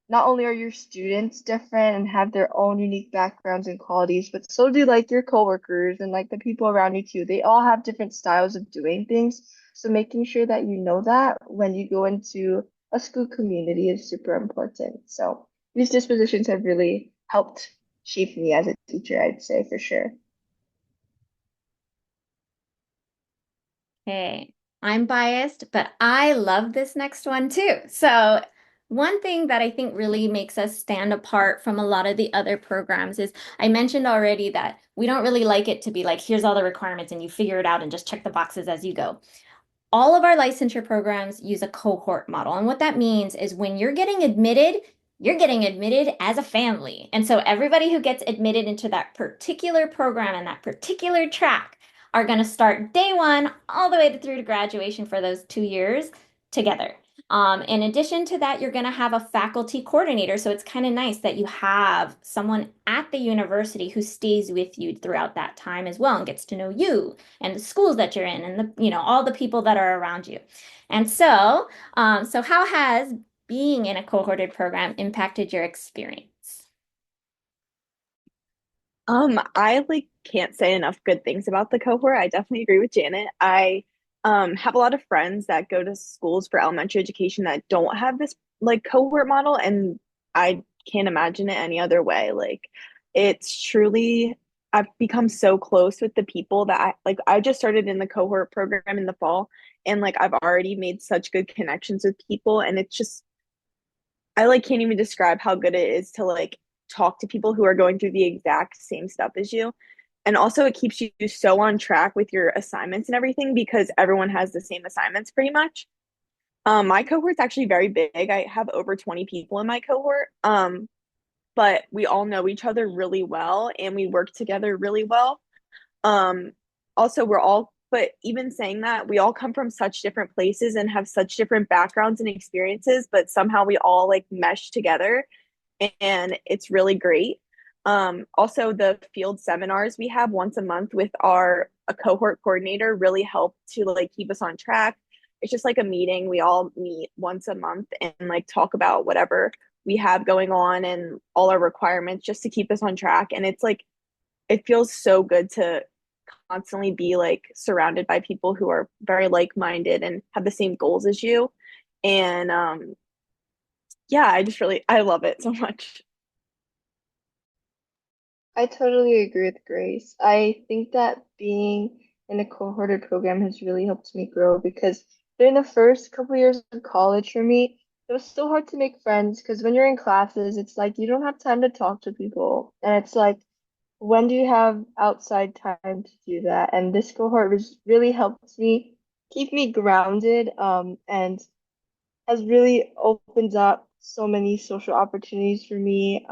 C: not only are your students different and have their own unique backgrounds and qualities, but so do like your coworkers and like the people around you too. They all have different styles of doing things. So making sure that you know that when you go into a school community is super important. So these dispositions have really helped shape me as a teacher, I'd say for sure.
A: Okay, I'm biased, but I love this next one too. So, one thing that I think really makes us stand apart from a lot of the other programs is I mentioned already that we don't really like it to be like, here's all the requirements and you figure it out and just check the boxes as you go. All of our licensure programs use a cohort model. And what that means is when you're getting admitted as a family. And so everybody who gets admitted into that particular program and that particular track are going to start day one all the way through to graduation for those 2 years together. In addition to that, you're going to have a faculty coordinator. So it's kind of nice that you have someone at the university who stays with you throughout that time as well and gets to know you and the schools that you're in and all the people that are around you. And so how has being in a cohorted program impacted your experience?
B: I like can't say enough good things about the cohort. I definitely agree with Janet. I have a lot of friends that go to schools for elementary education that don't have this like cohort model, and I can't imagine it any other way. Like it's truly I've become so close with the people that I just started in the cohort program in the fall, and like I've already made such good connections with people, and it's just I like can't even describe how good it is to like talk to people who are going through the exact same stuff as you. And also it keeps you so on track with your assignments and everything because everyone has the same assignments pretty much. My cohort's actually very big. I have over 20 people in my cohort. But we all know each other really well and we work together really well. Um, Also, but even saying that, we all come from such different places and have such different backgrounds and experiences, but somehow we all like mesh together and it's really great. Also, the field seminars we have once a month with our a cohort coordinator really help to like keep us on track. It's just like a meeting. We all meet once a month and like talk about whatever we have going on and all our requirements just to keep us on track. And it's like it feels so good to constantly be like surrounded by people who are very like-minded and have the same goals as you. And yeah, I love it so much.
C: I totally agree with Grace. I think that being in a cohorted program has really helped me grow because during the first couple years of college for me, it was so hard to make friends because when you're in classes, it's like you don't have time to talk to people. And it's like, when do you have outside time to do that? And this cohort was really helped me keep me grounded, and has really opened up so many social opportunities for me.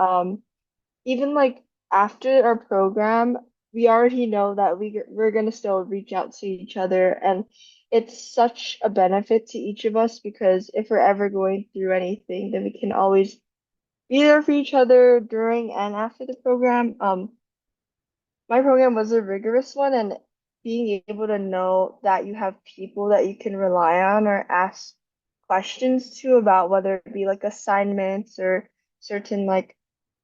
C: Even like after our program, we already know that we're gonna still reach out to each other, and it's such a benefit to each of us because if we're ever going through anything, then we can always be there for each other during and after the program. My program was a rigorous one, and being able to know that you have people that you can rely on or ask questions to about whether it be like assignments or certain like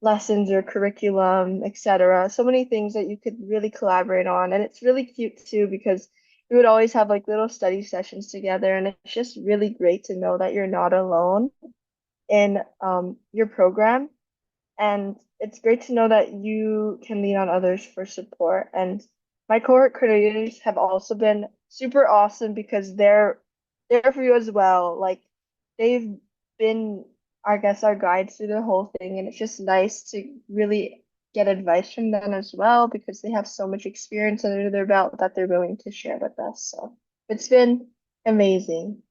C: lessons or curriculum, etc. So many things that you could really collaborate on. And it's really cute too because we would always have like little study sessions together, and it's just really great to know that you're not alone in your program. And it's great to know that you can lean on others for support. And my cohort creators have also been super awesome because they're there for you as well. Like they've been, I guess, our guides through the whole thing. And it's just nice to really get advice from them as well because they have so much experience under their belt that they're willing to share with us. So it's been amazing.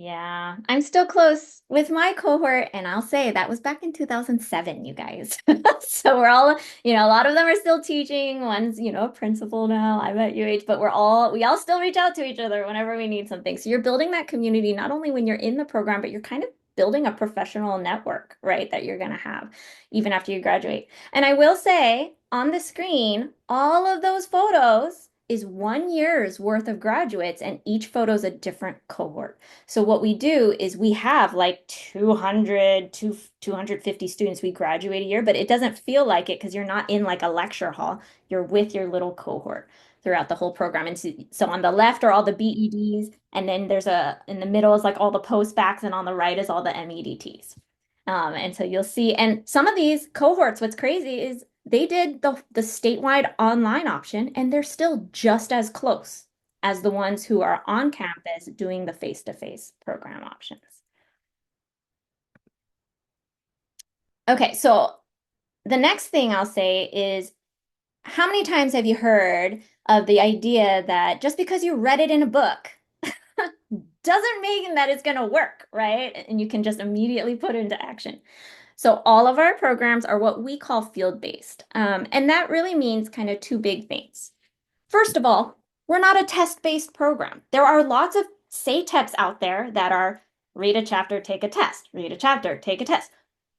A: Yeah, I'm still close with my cohort, and I'll say that was back in 2007, you guys. So we're all, a lot of them are still teaching. One's, a principal now. I'm at UH, but we all still reach out to each other whenever we need something. So you're building that community not only when you're in the program, but you're kind of building a professional network, right, that you're going to have even after you graduate. And I will say on the screen, all of those photos is 1 year's worth of graduates, and each photo is a different cohort. So what we do is we have like 200 to 250 students we graduate a year, but it doesn't feel like it because you're not in like a lecture hall. You're with your little cohort throughout the whole program. And so on the left are all the BEDs, and then in the middle is like all the postbacks, and on the right is all the MEDTs. And so you'll see, and some of these cohorts, what's crazy is they did the statewide online option, and they're still just as close as the ones who are on campus doing the face-to-face program options. Okay, so the next thing I'll say is how many times have you heard of the idea that just because you read it in a book doesn't mean that it's going to work, right? And you can just immediately put it into action. So all of our programs are what we call field-based. And that really means kind of two big things. First of all, we're not a test-based program. There are lots of SATEPs out there that are read a chapter, take a test, read a chapter, take a test.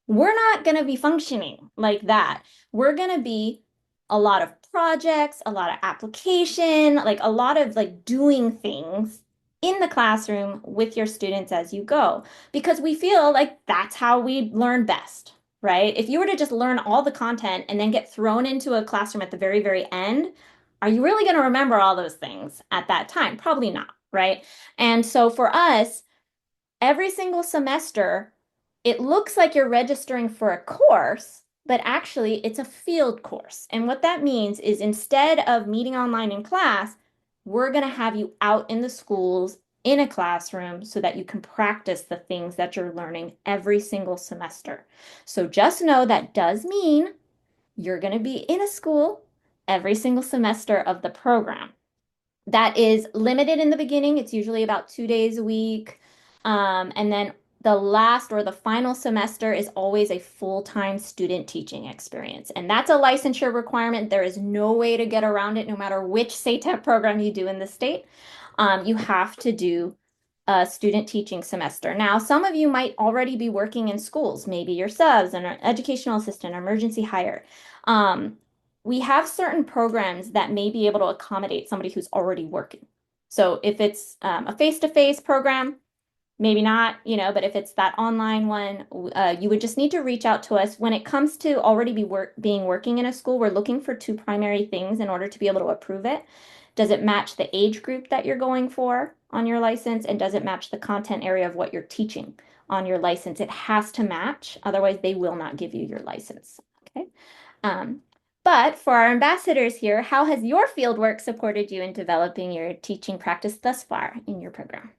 A: We're not going to be functioning like that. We're going to be a lot of projects, a lot of application, like a lot of like doing things in the classroom with your students as you go, because we feel like that's how we learn best, right? If you were to just learn all the content and then get thrown into a classroom at the very, very end, are you really going to remember all those things at that time? Probably not, right? And so for us, every single semester, it looks like you're registering for a course, but actually it's a field course. And what that means is instead of meeting online in class, we're going to have you out in the schools in a classroom so that you can practice the things that you're learning every single semester. So just know that does mean you're going to be in a school every single semester of the program. That is limited in the beginning. It's usually about 2 days a week. And then the last or the final semester is always a full-time student teaching experience. And that's a licensure requirement. There is no way to get around it, no matter which SATEP program you do in the state. You have to do a student teaching semester. Now, some of you might already be working in schools. Maybe you're subs, an educational assistant, emergency hire. Um, we have certain programs that may be able to accommodate somebody who's already working. So if it's a face-to-face program, maybe not, but if it's that online one, you would just need to reach out to us. When it comes to already being working in a school, we're looking for two primary things in order to be able to approve it. Does it match the age group that you're going for on your license? And does it match the content area of what you're teaching on your license? It has to match, otherwise they will not give you your license. Okay. Um, but for our ambassadors here, how has your fieldwork supported you in developing your teaching practice thus far in your program?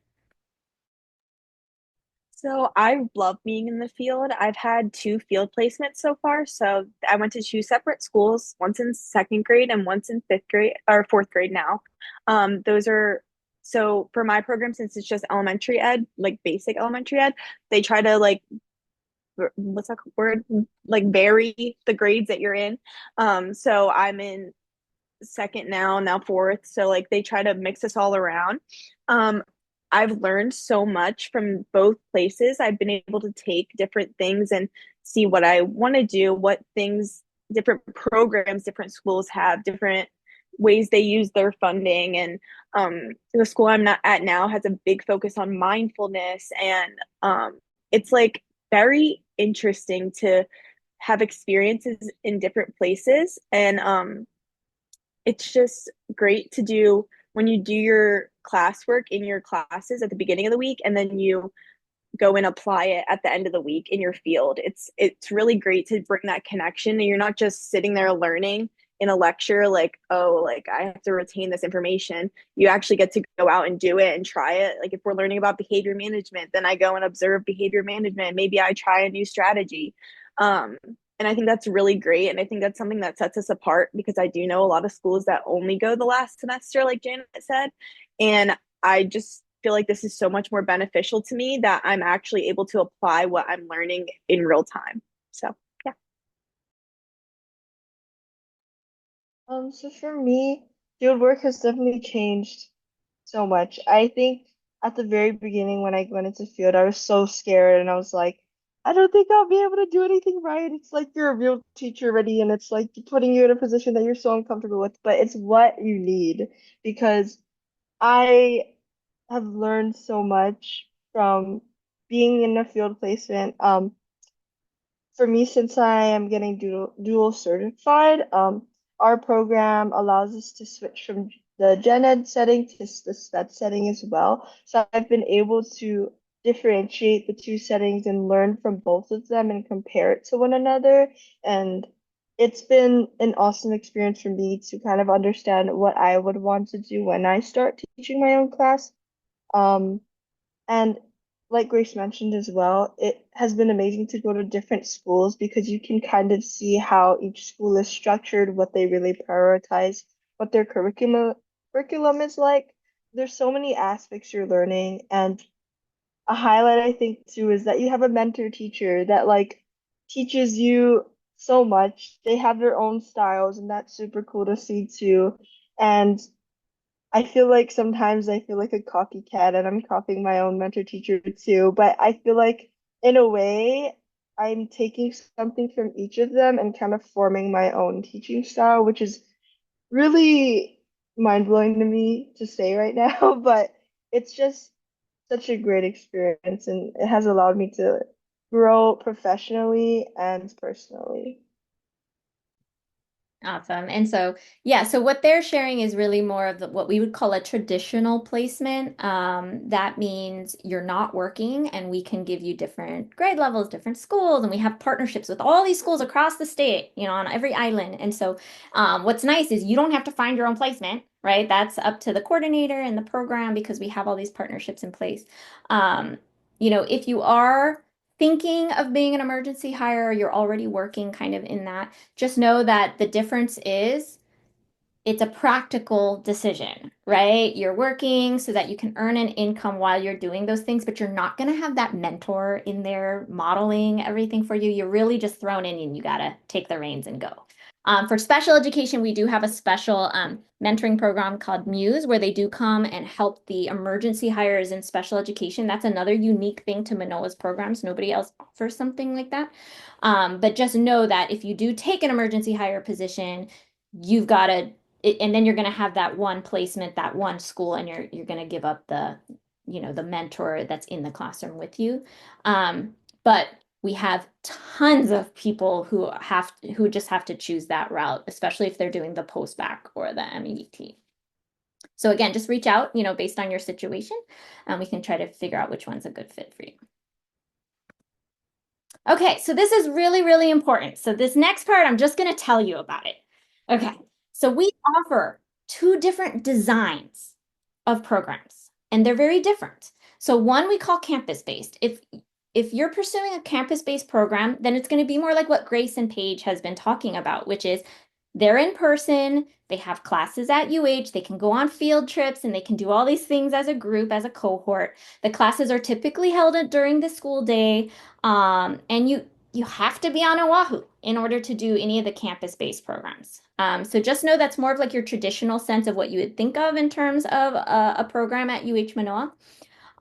B: So I love being in the field. I've had two field placements so far. So I went to two separate schools, once in second grade and once in fifth grade or fourth grade now. Those are so for my program, since it's just elementary ed, like basic elementary ed, they try to like what's that word? Like vary the grades that you're in. So I'm in second now fourth. So like they try to mix us all around. Um, I've learned so much from both places. I've been able to take different things and see what I want to do, what things, different programs, different schools have, different ways they use their funding. And the school I'm not at now has a big focus on mindfulness. And it's like very interesting to have experiences in different places. And it's just great to do when you do your classwork in your classes at the beginning of the week and then you go and apply it at the end of the week in your field. It's really great to bring that connection and you're not just sitting there learning in a lecture like, oh, like I have to retain this information. You actually get to go out and do it and try it. Like if we're learning about behavior management, then I go and observe behavior management. Maybe I try a new strategy. Um, and I think that's really great. And I think that's something that sets us apart because I do know a lot of schools that only go the last semester, like Janet said. And I just feel like this is so much more beneficial to me that I'm actually able to apply what I'm learning in real time. So, yeah.
C: So for me, field work has definitely changed so much. I think at the very beginning when I went into field, I was so scared and I was like, I don't think I'll be able to do anything right. It's like you're a real teacher already, and it's like putting you in a position that you're so uncomfortable with, but it's what you need because I have learned so much from being in a field placement. For me, since I am getting dual certified, our program allows us to switch from the gen ed setting to the SPED setting as well. So I've been able to differentiate the two settings and learn from both of them and compare it to one another. And it's been an awesome experience for me to kind of understand what I would want to do when I start teaching my own class. Um, and like Grace mentioned as well, it has been amazing to go to different schools because you can kind of see how each school is structured, what they really prioritize, what their curriculum is like. There's so many aspects you're learning, and a highlight I think too is that you have a mentor teacher that like teaches you so much. They have their own styles, and that's super cool to see too. And I feel like sometimes I feel like a copycat and I'm copying my own mentor teacher too, but I feel like in a way I'm taking something from each of them and kind of forming my own teaching style, which is really mind-blowing to me to say right now, but it's just such a great experience and it has allowed me to grow professionally and personally.
A: Awesome. And so, yeah, so what they're sharing is really more of what we would call a traditional placement. That means you're not working and we can give you different grade levels, different schools, and we have partnerships with all these schools across the state, on every island. And so, what's nice is you don't have to find your own placement, right? That's up to the coordinator and the program because we have all these partnerships in place. Um, if you are thinking of being an emergency hire, or you're already working kind of in that, just know that the difference is it's a practical decision, right? You're working so that you can earn an income while you're doing those things, but you're not going to have that mentor in there modeling everything for you. You're really just thrown in and you got to take the reins and go. For special education, we do have a special mentoring program called Muse, where they do come and help the emergency hires in special education. That's another unique thing to Manoa's programs. Nobody else offers something like that. But just know that if you do take an emergency hire position, you've got to and then you're going to have that one placement, that one school, and you're going to give up the mentor that's in the classroom with you. But we have tons of people who just have to choose that route, especially if they're doing the post-bac or the MEDT. So again, just reach out, based on your situation, and we can try to figure out which one's a good fit for you. Okay, so this is really, really important. So this next part, I'm just going to tell you about it. Okay, so we offer two different designs of programs, and they're very different. So one we call campus-based. If you're pursuing a campus-based program, then it's going to be more like what Grace and Paige has been talking about, which is they're in person, they have classes at UH, they can go on field trips, and they can do all these things as a group, as a cohort. The classes are typically held during the school day, and you have to be on Oahu in order to do any of the campus-based programs. So just know that's more of like your traditional sense of what you would think of in terms of a program at UH Manoa.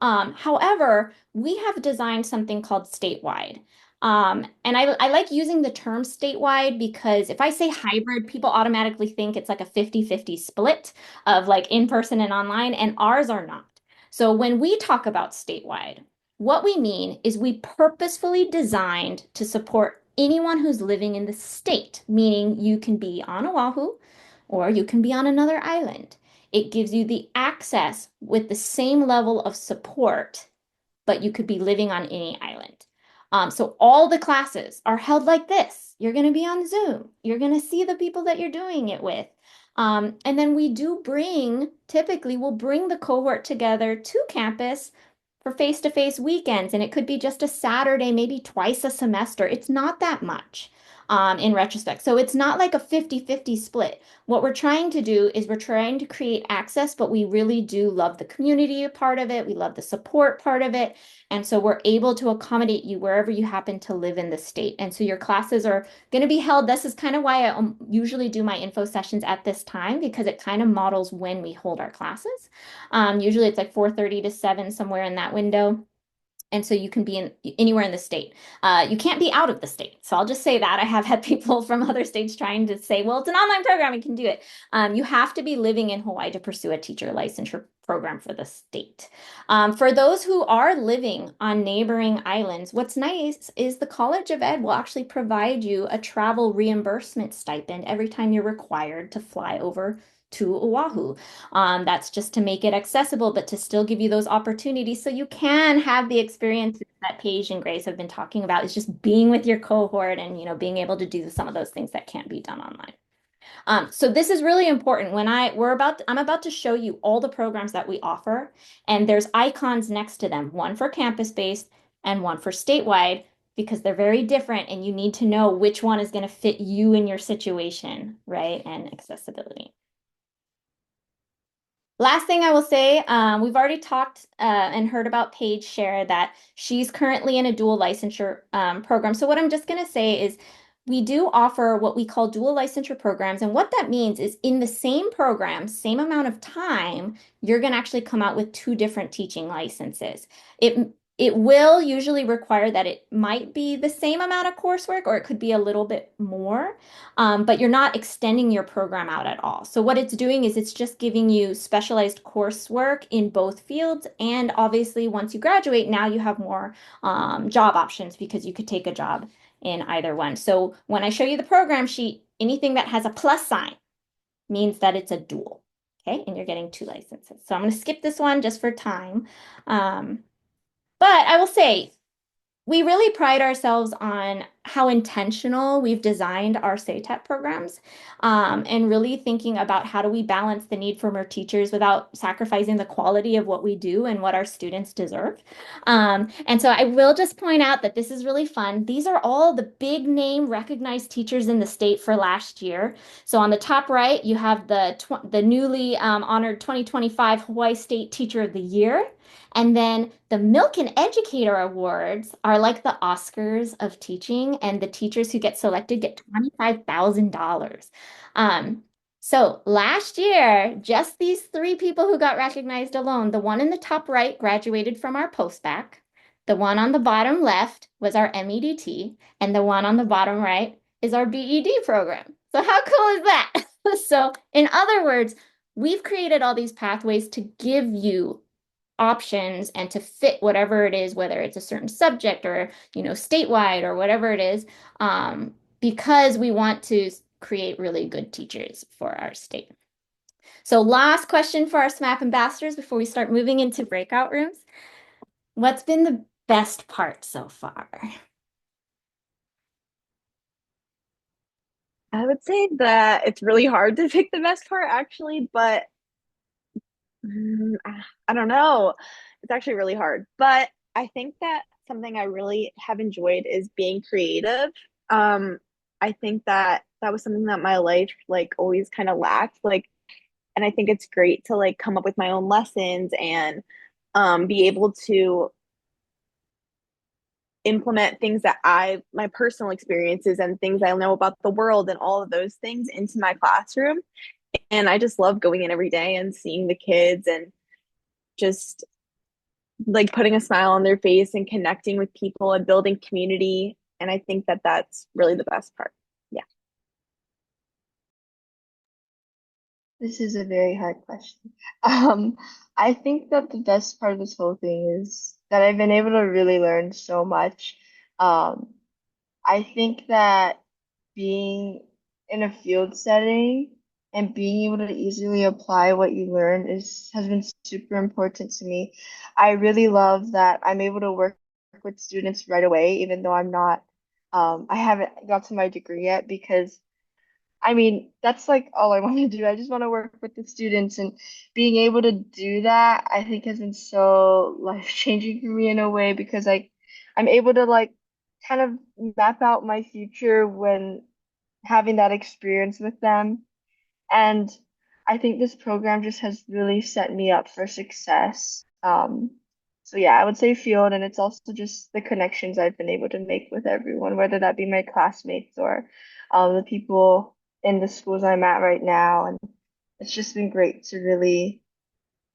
A: However, we have designed something called statewide. And I like using the term statewide because if I say hybrid, people automatically think it's like a 50-50 split of like in-person and online, and ours are not. So when we talk about statewide, what we mean is we purposefully designed to support anyone who's living in the state, meaning you can be on Oahu or you can be on another island. It gives you the access with the same level of support, but you could be living on any island. So all the classes are held like this. You're going to be on Zoom. You're going to see the people that you're doing it with. And then typically we'll bring the cohort together to campus for face-to-face weekends. And it could be just a Saturday, maybe twice a semester. It's not that much. in retrospect. So it's not like a 50-50 split. What we're trying to do is we're trying to create access, but we really do love the community part of it. We love the support part of it. And so we're able to accommodate you wherever you happen to live in the state. And so your classes are going to be held. This is kind of why I usually do my info sessions at this time because it kind of models when we hold our classes. Usually it's like 4:30 to 7, somewhere in that window. And so you can be in anywhere in the state. You can't be out of the state. So I'll just say that. I have had people from other states trying to say, well, it's an online program, you can do it. You have to be living in Hawaii to pursue a teacher licensure program for the state. For those who are living on neighboring islands, what's nice is the College of Ed will actually provide you a travel reimbursement stipend every time you're required to fly over to Oahu. That's just to make it accessible, but to still give you those opportunities so you can have the experiences that Paige and Grace have been talking about, is just being with your cohort and, being able to do some of those things that can't be done online. So this is really important. I'm about to show you all the programs that we offer, and there's icons next to them, one for campus-based and one for statewide, because they're very different and you need to know which one is going to fit you in your situation, right? And accessibility. Last thing I will say, we've already talked and heard about Paige share that she's currently in a dual licensure program. So what I'm just going to say is we do offer what we call dual licensure programs. And what that means is in the same program, same amount of time, you're going to actually come out with two different teaching licenses. It will usually require that it might be the same amount of coursework or it could be a little bit more. But you're not extending your program out at all. So what it's doing is it's just giving you specialized coursework in both fields. And obviously, once you graduate, now you have more job options because you could take a job in either one. So when I show you the program sheet, anything that has a plus sign means that it's a dual. Okay, and you're getting two licenses. So I'm going to skip this one just for time. But I will say, we really pride ourselves on how intentional we've designed our SATEP programs, and really thinking about how do we balance the need for more teachers without sacrificing the quality of what we do and what our students deserve. And so I will just point out that this is really fun. These are all the big name recognized teachers in the state for last year. So on the top right, you have the newly honored 2025 Hawaii State Teacher of the Year. And then the Milk and Educator Awards are like the Oscars of teaching, and the teachers who get selected get $25,000. So last year, just these three people who got recognized alone, the one in the top right graduated from our postbac, the one on the bottom left was our MEDT, and the one on the bottom right is our BED program. So how cool is that? So in other words, we've created all these pathways to give you options and to fit whatever it is, whether it's a certain subject or, statewide or whatever it is, because we want to create really good teachers for our state. So last question for our SMAP ambassadors before we start moving into breakout rooms. What's been the best part so far?
B: I would say that it's really hard to pick the best part actually, but I don't know. It's actually really hard. But I think that something I really have enjoyed is being creative. Um, I think that that was something that my life like always kind of lacked. And I think it's great to like come up with my own lessons and be able to implement things that my personal experiences and things I know about the world and all of those things into my classroom. And I just love going in every day and seeing the kids and just like putting a smile on their face and connecting with people and building community. And I think that that's really the best part. Yeah.
C: This is a very hard question. Um, I think that the best part of this whole thing is that I've been able to really learn so much. Um, I think that being in a field setting and being able to easily apply what you learn is has been super important to me. I really love that I'm able to work with students right away, even though I haven't got to my degree yet because I mean, that's like all I want to do. I just want to work with the students and being able to do that, I think has been so life-changing for me in a way because I'm able to like kind of map out my future when having that experience with them. And I think this program just has really set me up for success. So yeah, I would say field, and it's also just the connections I've been able to make with everyone, whether that be my classmates or the people in the schools I'm at right now. And it's just been great to really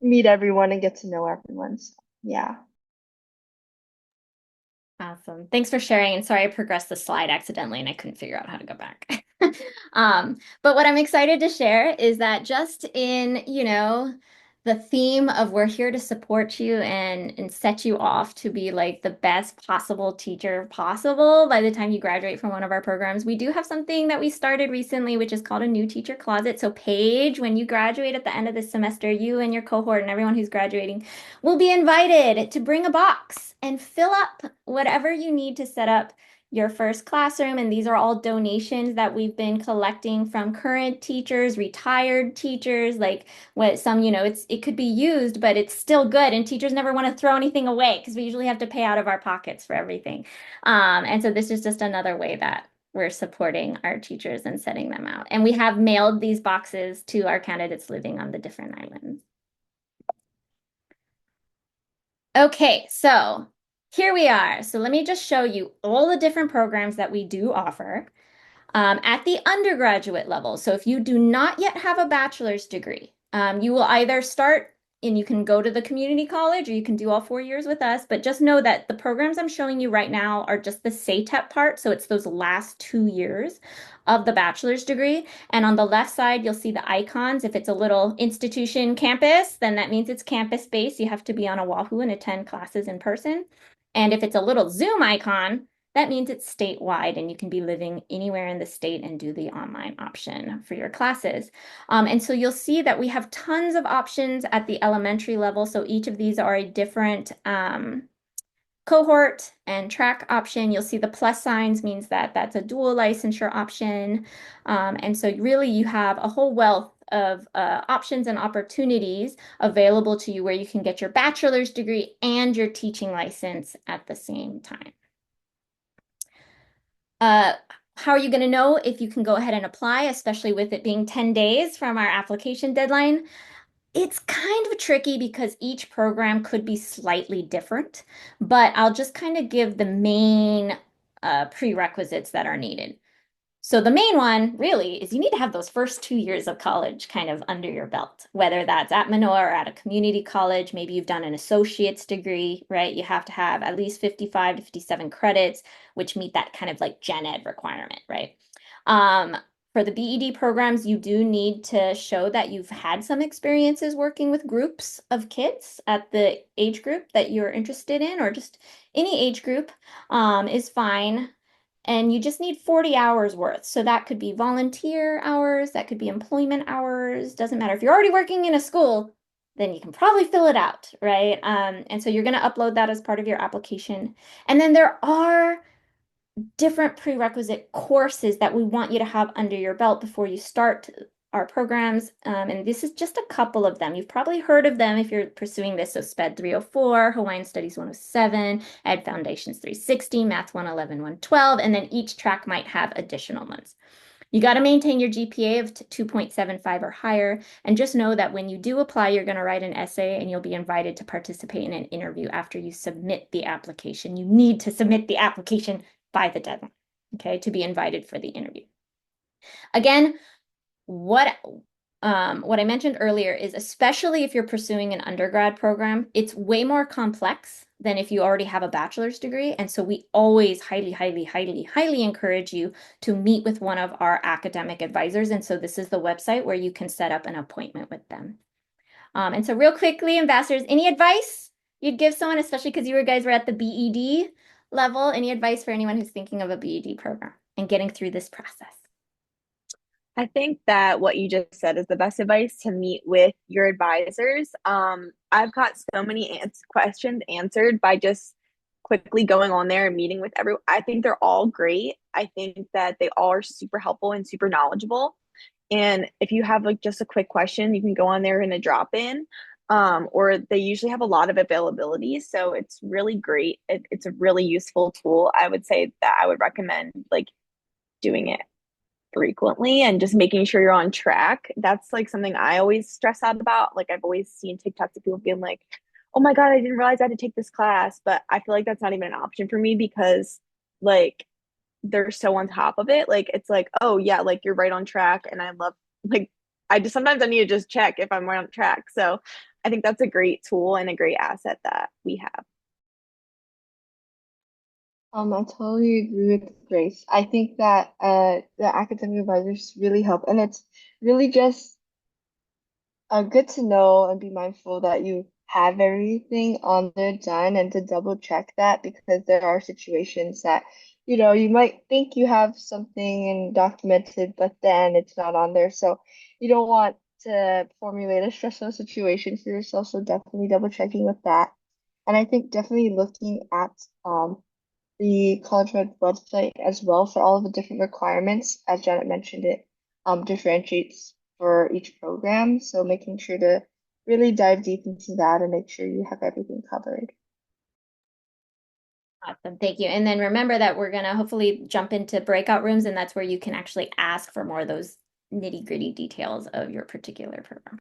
C: meet everyone and get to know everyone. So, yeah.
A: Awesome. Thanks for sharing. And sorry I progressed the slide accidentally and I couldn't figure out how to go back. But what I'm excited to share is that just in, the theme of we're here to support you and set you off to be like the best possible teacher possible by the time you graduate from one of our programs, we do have something that we started recently, which is called a new teacher closet. So Paige, when you graduate at the end of this semester, you and your cohort and everyone who's graduating will be invited to bring a box and fill up whatever you need to set up your first classroom. And these are all donations that we've been collecting from current teachers, retired teachers, like what some, it could be used, but it's still good. And teachers never want to throw anything away because we usually have to pay out of our pockets for everything. And so this is just another way that we're supporting our teachers and setting them out. And we have mailed these boxes to our candidates living on the different islands. Okay, so here we are. So let me just show you all the different programs that we do offer at the undergraduate level. So if you do not yet have a bachelor's degree, you will either start and you can go to the community college or you can do all 4 years with us. But just know that the programs I'm showing you right now are just the SATEP part. So it's those last 2 years of the bachelor's degree. And on the left side, you'll see the icons. If it's a little institution campus, then that means it's campus-based. You have to be on Oahu and attend classes in person. And if it's a little Zoom icon, that means it's statewide and you can be living anywhere in the state and do the online option for your classes. And so you'll see that we have tons of options at the elementary level. So each of these are a different cohort and track option. You'll see the plus signs means that that's a dual licensure option. And so really you have a whole wealth of options and opportunities available to you where you can get your bachelor's degree and your teaching license at the same time. How are you going to know if you can go ahead and apply, especially with it being 10 days from our application deadline? It's kind of tricky because each program could be slightly different, but I'll just kind of give the main prerequisites that are needed. So the main one really is you need to have those first 2 years of college kind of under your belt, whether that's at Manoa or at a community college. Maybe you've done an associate's degree, right? You have to have at least 55 to 57 credits, which meet that kind of like gen ed requirement, right? For the BED programs, you do need to show that you've had some experiences working with groups of kids at the age group that you're interested in, or just any age group is fine. And you just need 40 hours worth. So that could be volunteer hours, that could be employment hours, doesn't matter. If you're already working in a school, then you can probably fill it out, right? And so you're going to upload that as part of your application. And then there are different prerequisite courses that we want you to have under your belt before you start our programs. And this is just a couple of them. You've probably heard of them if you're pursuing this. So SPED 304, Hawaiian Studies 107, Ed Foundations 360, Math 111, 112, and then each track might have additional ones. You got to maintain your GPA of 2.75 or higher. And just know that when you do apply, you're going to write an essay and you'll be invited to participate in an interview after you submit the application. You need to submit the application by the deadline, okay, to be invited for the interview. Again, what I mentioned earlier is especially if you're pursuing an undergrad program, it's way more complex than if you already have a bachelor's degree. And so we always highly, highly, highly, highly encourage you to meet with one of our academic advisors. And so this is the website where you can set up an appointment with them. And so real quickly, ambassadors, any advice you'd give someone, especially because you guys were at the BED level, any advice for anyone who's thinking of a BED program and getting through this process?
B: I think that what you just said is the best advice to meet with your advisors. I've got so many questions answered by just quickly going on there and meeting with everyone. I think they're all great. I think that they all are super helpful and super knowledgeable. And if you have like just a quick question, you can go on there in a drop in. or they usually have a lot of availability. So it's really great. It's a really useful tool. I would say that I would recommend like doing it frequently and just making sure you're on track. That's like something I always stress out about. Like I've always seen TikToks of people being like, "Oh my God, I didn't realize I had to take this class." But I feel like that's not even an option for me because like they're so on top of it. Like it's like, "Oh yeah, like you're right on track." And I love like I just sometimes I need to just check if I'm right on track. So I think that's a great tool and a great asset that we have.
C: I totally agree with Grace. I think that the academic advisors really help, and it's really just good to know and be mindful that you have everything on there done and to double check that because there are situations that, you might think you have something and documented, but then it's not on there. So you don't want to formulate a stressful situation for yourself. So definitely double checking with that. And I think definitely looking at the College Red website as well for all of the different requirements. As Janet mentioned, it differentiates for each program. So making sure to really dive deep into that and make sure you have everything covered.
A: Awesome. Thank you. And then remember that we're going to hopefully jump into breakout rooms, and that's where you can actually ask for more of those nitty-gritty details of your particular program.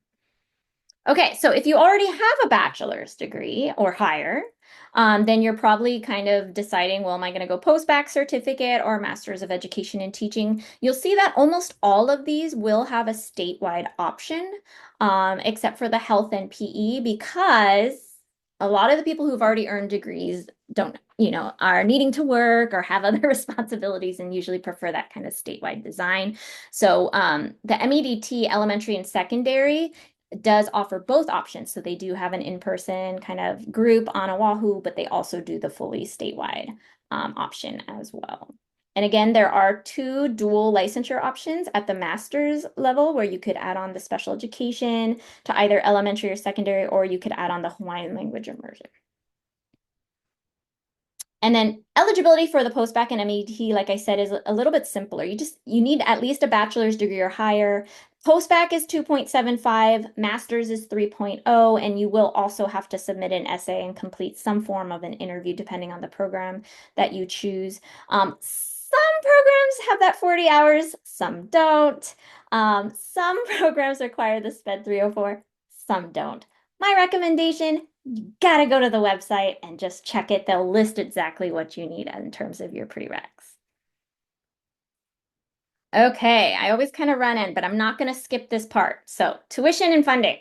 A: Okay, so if you already have a bachelor's degree or higher, then you're probably kind of deciding, well, am I going to go post-bac certificate or master's of education and teaching? You'll see that almost all of these will have a statewide option, except for the health and PE, because a lot of the people who've already earned degrees don't, are needing to work or have other responsibilities and usually prefer that kind of statewide design. So the MEDT elementary and secondary does offer both options. So they do have an in-person kind of group on Oahu, but they also do the fully statewide option as well. And again, there are two dual licensure options at the master's level where you could add on the special education to either elementary or secondary, or you could add on the Hawaiian language immersion. And then eligibility for the post-bac and MET, like I said, is a little bit simpler. You need at least a bachelor's degree or higher. Post-bac is 2.75, master's is 3.0, and you will also have to submit an essay and complete some form of an interview depending on the program that you choose. Some programs have that 40 hours, some don't. Some programs require the SPED 304, some don't. My recommendation, you gotta go to the website and just check it. They'll list exactly what you need in terms of your prereqs. Okay, I always kind of run in, but I'm not going to skip this part. So, tuition and funding.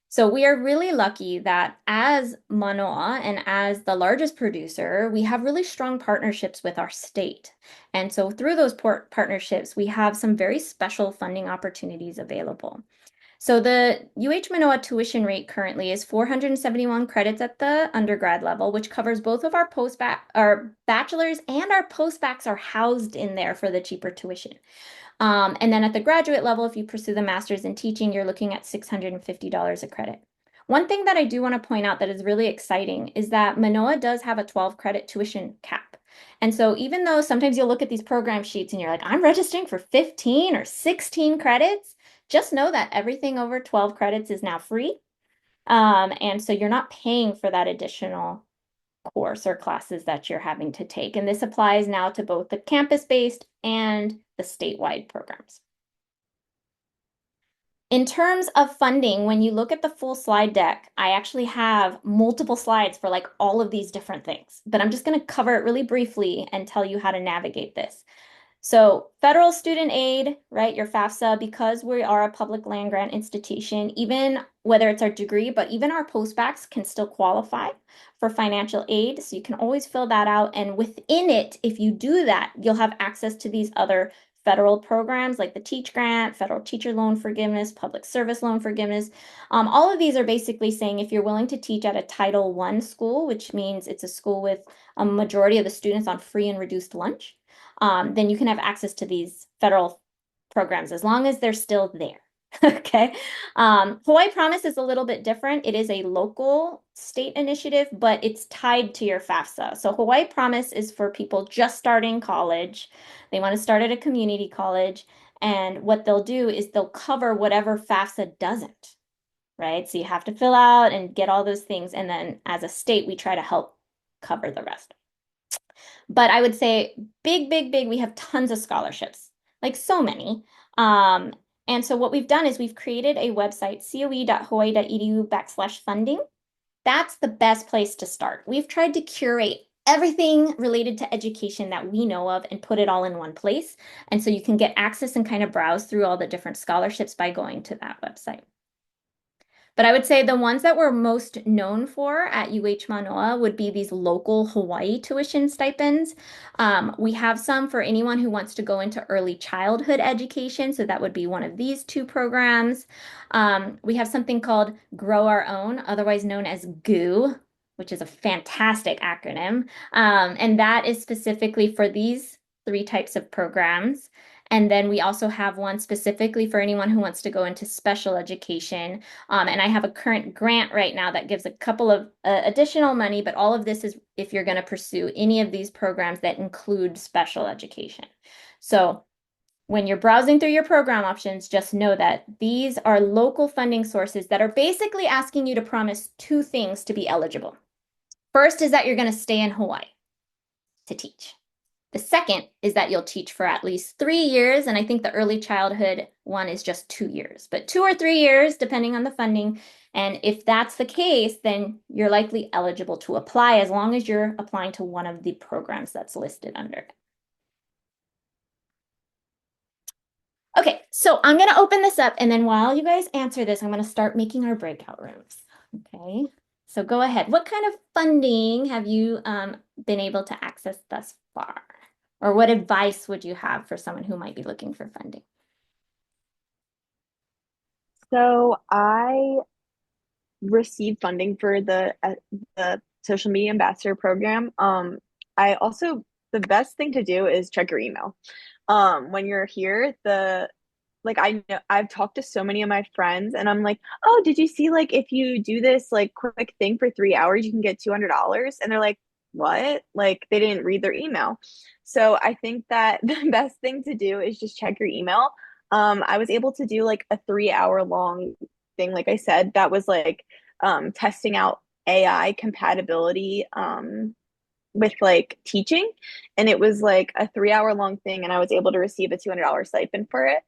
A: So, we are really lucky that as Manoa and as the largest producer, we have really strong partnerships with our state. And so, through those partnerships, we have some very special funding opportunities available. So the UH Manoa tuition rate currently is 471 credits at the undergrad level, which covers both of our bachelor's and our postbac's are housed in there for the cheaper tuition. And then at the graduate level, if you pursue the master's in teaching, you're looking at $650 a credit. One thing that I do want to point out that is really exciting is that Manoa does have a 12 credit tuition cap. And so even though sometimes you'll look at these program sheets and you're like, I'm registering for 15 or 16 credits, just know that everything over 12 credits is now free. And so you're not paying for that additional course or classes that you're having to take. And this applies now to both the campus-based and the statewide programs. In terms of funding, when you look at the full slide deck, I actually have multiple slides for like all of these different things, but I'm just going to cover it really briefly and tell you how to navigate this. So federal student aid, right, your FAFSA, because we are a public land grant institution, even whether it's our degree, but even our postbacks can still qualify for financial aid. So you can always fill that out. And within it, if you do that, you'll have access to these other federal programs like the Teach Grant, Federal Teacher Loan Forgiveness, Public Service Loan Forgiveness. All of these are basically saying if you're willing to teach at a Title I school, which means it's a school with a majority of the students on free and reduced lunch, then you can have access to these federal programs as long as they're still there. Okay. Hawaii Promise is a little bit different. It is a local state initiative, but it's tied to your FAFSA. So Hawaii Promise is for people just starting college. They want to start at a community college. And what they'll do is they'll cover whatever FAFSA doesn't. right? So you have to fill out and get all those things. And then as a state, we try to help cover the rest. But I would say big, big, big, we have tons of scholarships, like so many. Um, and so what we've done is we've created a website, coe.hawaii.edu/funding. That's the best place to start. We've tried to curate everything related to education that we know of and put it all in one place. And so you can get access and kind of browse through all the different scholarships by going to that website. But I would say the ones that we're most known for at UH Manoa would be these local Hawaii tuition stipends. We have some for anyone who wants to go into early childhood education. So that would be one of these two programs. We have something called Grow Our Own, otherwise known as GOO, which is a fantastic acronym. And that is specifically for these three types of programs. And then we also have one specifically for anyone who wants to go into special education. And I have a current grant right now that gives a couple of additional money, but all of this is if you're going to pursue any of these programs that include special education. So when you're browsing through your program options, just know that these are local funding sources that are basically asking you to promise two things to be eligible. First is that you're going to stay in Hawaii to teach. The second is that you'll teach for at least 3 years, and I think the early childhood one is just 2 years, but 2 or 3 years, depending on the funding. And if that's the case, then you're likely eligible to apply as long as you're applying to one of the programs that's listed under it. Okay, so I'm going to open this up, and then while you guys answer this, I'm going to start making our breakout rooms. Okay, so go ahead. What kind of funding have you been able to access thus far? Or what advice would you have for someone who might be looking for funding?
B: So I received funding for the social media ambassador program. I also the best thing to do is check your email. When you're here, the like I know I've talked to so many of my friends and I'm like, "Oh, did you see like if you do this like quick thing for 3 hours, you can get $200?" And they're like, "What?" Like they didn't read their email. So I think that the best thing to do is just check your email. I was able to do like a 3 hour long thing, like I said, that was like testing out AI compatibility with like teaching. And it was like a 3 hour long thing, and I was able to receive a $200 stipend for it.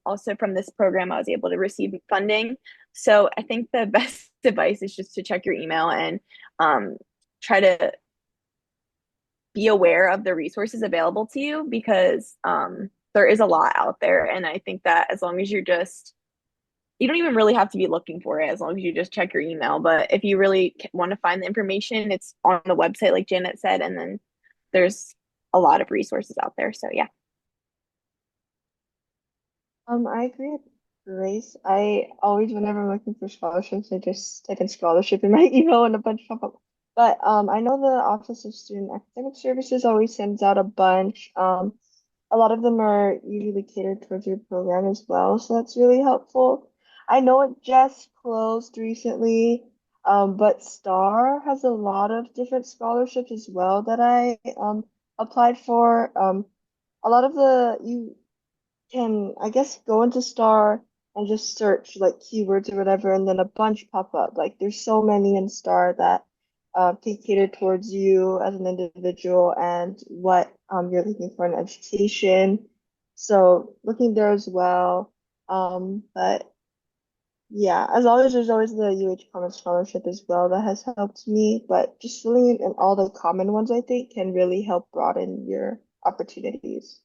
B: Also from this program, I was able to receive funding. So I think the best advice is just to check your email and try to be aware of the resources available to you because there is a lot out there. And I think that as long as you don't even really have to be looking for it as long as you just check your email. But if you really want to find the information, it's on the website, like Janet said, and then there's a lot of resources out there. So yeah.
C: I agree with Grace. I always, whenever I'm looking for scholarships, I just type in scholarship in my email and a bunch pop up. But I know the Office of Student Academic Services always sends out a bunch. A lot of them are usually catered towards your program as well, so that's really helpful. I know it just closed recently, but STAR has a lot of different scholarships as well that I applied for. A lot of the you can, I guess, go into Star and just search like keywords or whatever, and then a bunch pop up. Like there's so many in Star that can cater towards you as an individual and what you're looking for in education. So looking there as well. But yeah, as always, there's always the UH Common Scholarship as well that has helped me. But just filling in all the common ones, I think, can really help broaden your opportunities.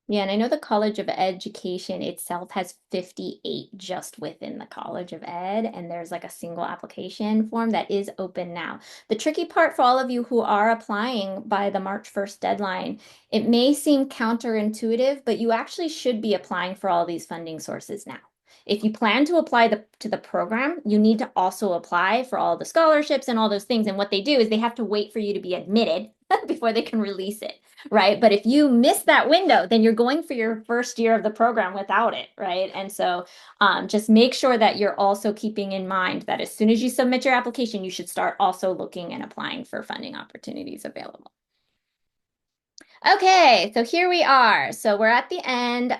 A: Yeah, and I know the College of Education itself has 58 just within the College of Ed, and there's like a single application form that is open now. The tricky part for all of you who are applying by the March 1st deadline, it may seem counterintuitive, but you actually should be applying for all these funding sources now. If you plan to apply to the program, you need to also apply for all the scholarships and all those things. And what they do is they have to wait for you to be admitted before they can release it, right? But if you miss that window, then you're going for your first year of the program without it, right? And so just make sure that you're also keeping in mind that as soon as you submit your application, you should start also looking and applying for funding opportunities available. Okay, so here we are. So we're at the end.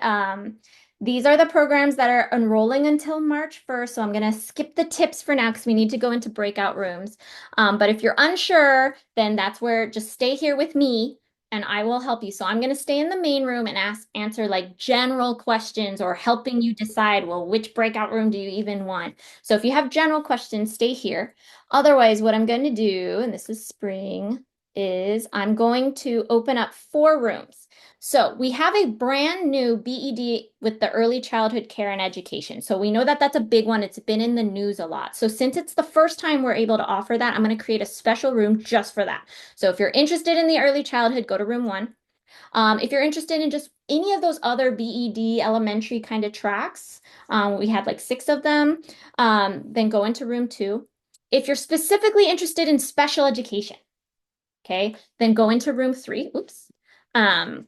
A: These are the programs that are enrolling until March 1st. So I'm going to skip the tips for now because we need to go into breakout rooms. But if you're unsure, then that's where just stay here with me and I will help you. So I'm going to stay in the main room and answer like general questions or helping you decide, well, which breakout room do you even want? So if you have general questions, stay here. Otherwise, what I'm going to do, and this is spring, is I'm going to open up 4 rooms. So we have a brand new BED with the early childhood care and education. So we know that that's a big one. It's been in the news a lot. So since it's the first time we're able to offer that, I'm going to create a special room just for that. So if you're interested in the early childhood, go to room 1. If you're interested in just any of those other BED elementary kind of tracks, we had like 6 of them, then go into room 2. If you're specifically interested in special education, okay, then go into room 3. Oops. Um,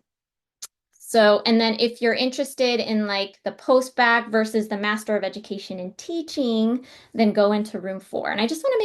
A: and then if you're interested in like the post-bac versus the Master of Education in Teaching, then go into room 4. And I just want to make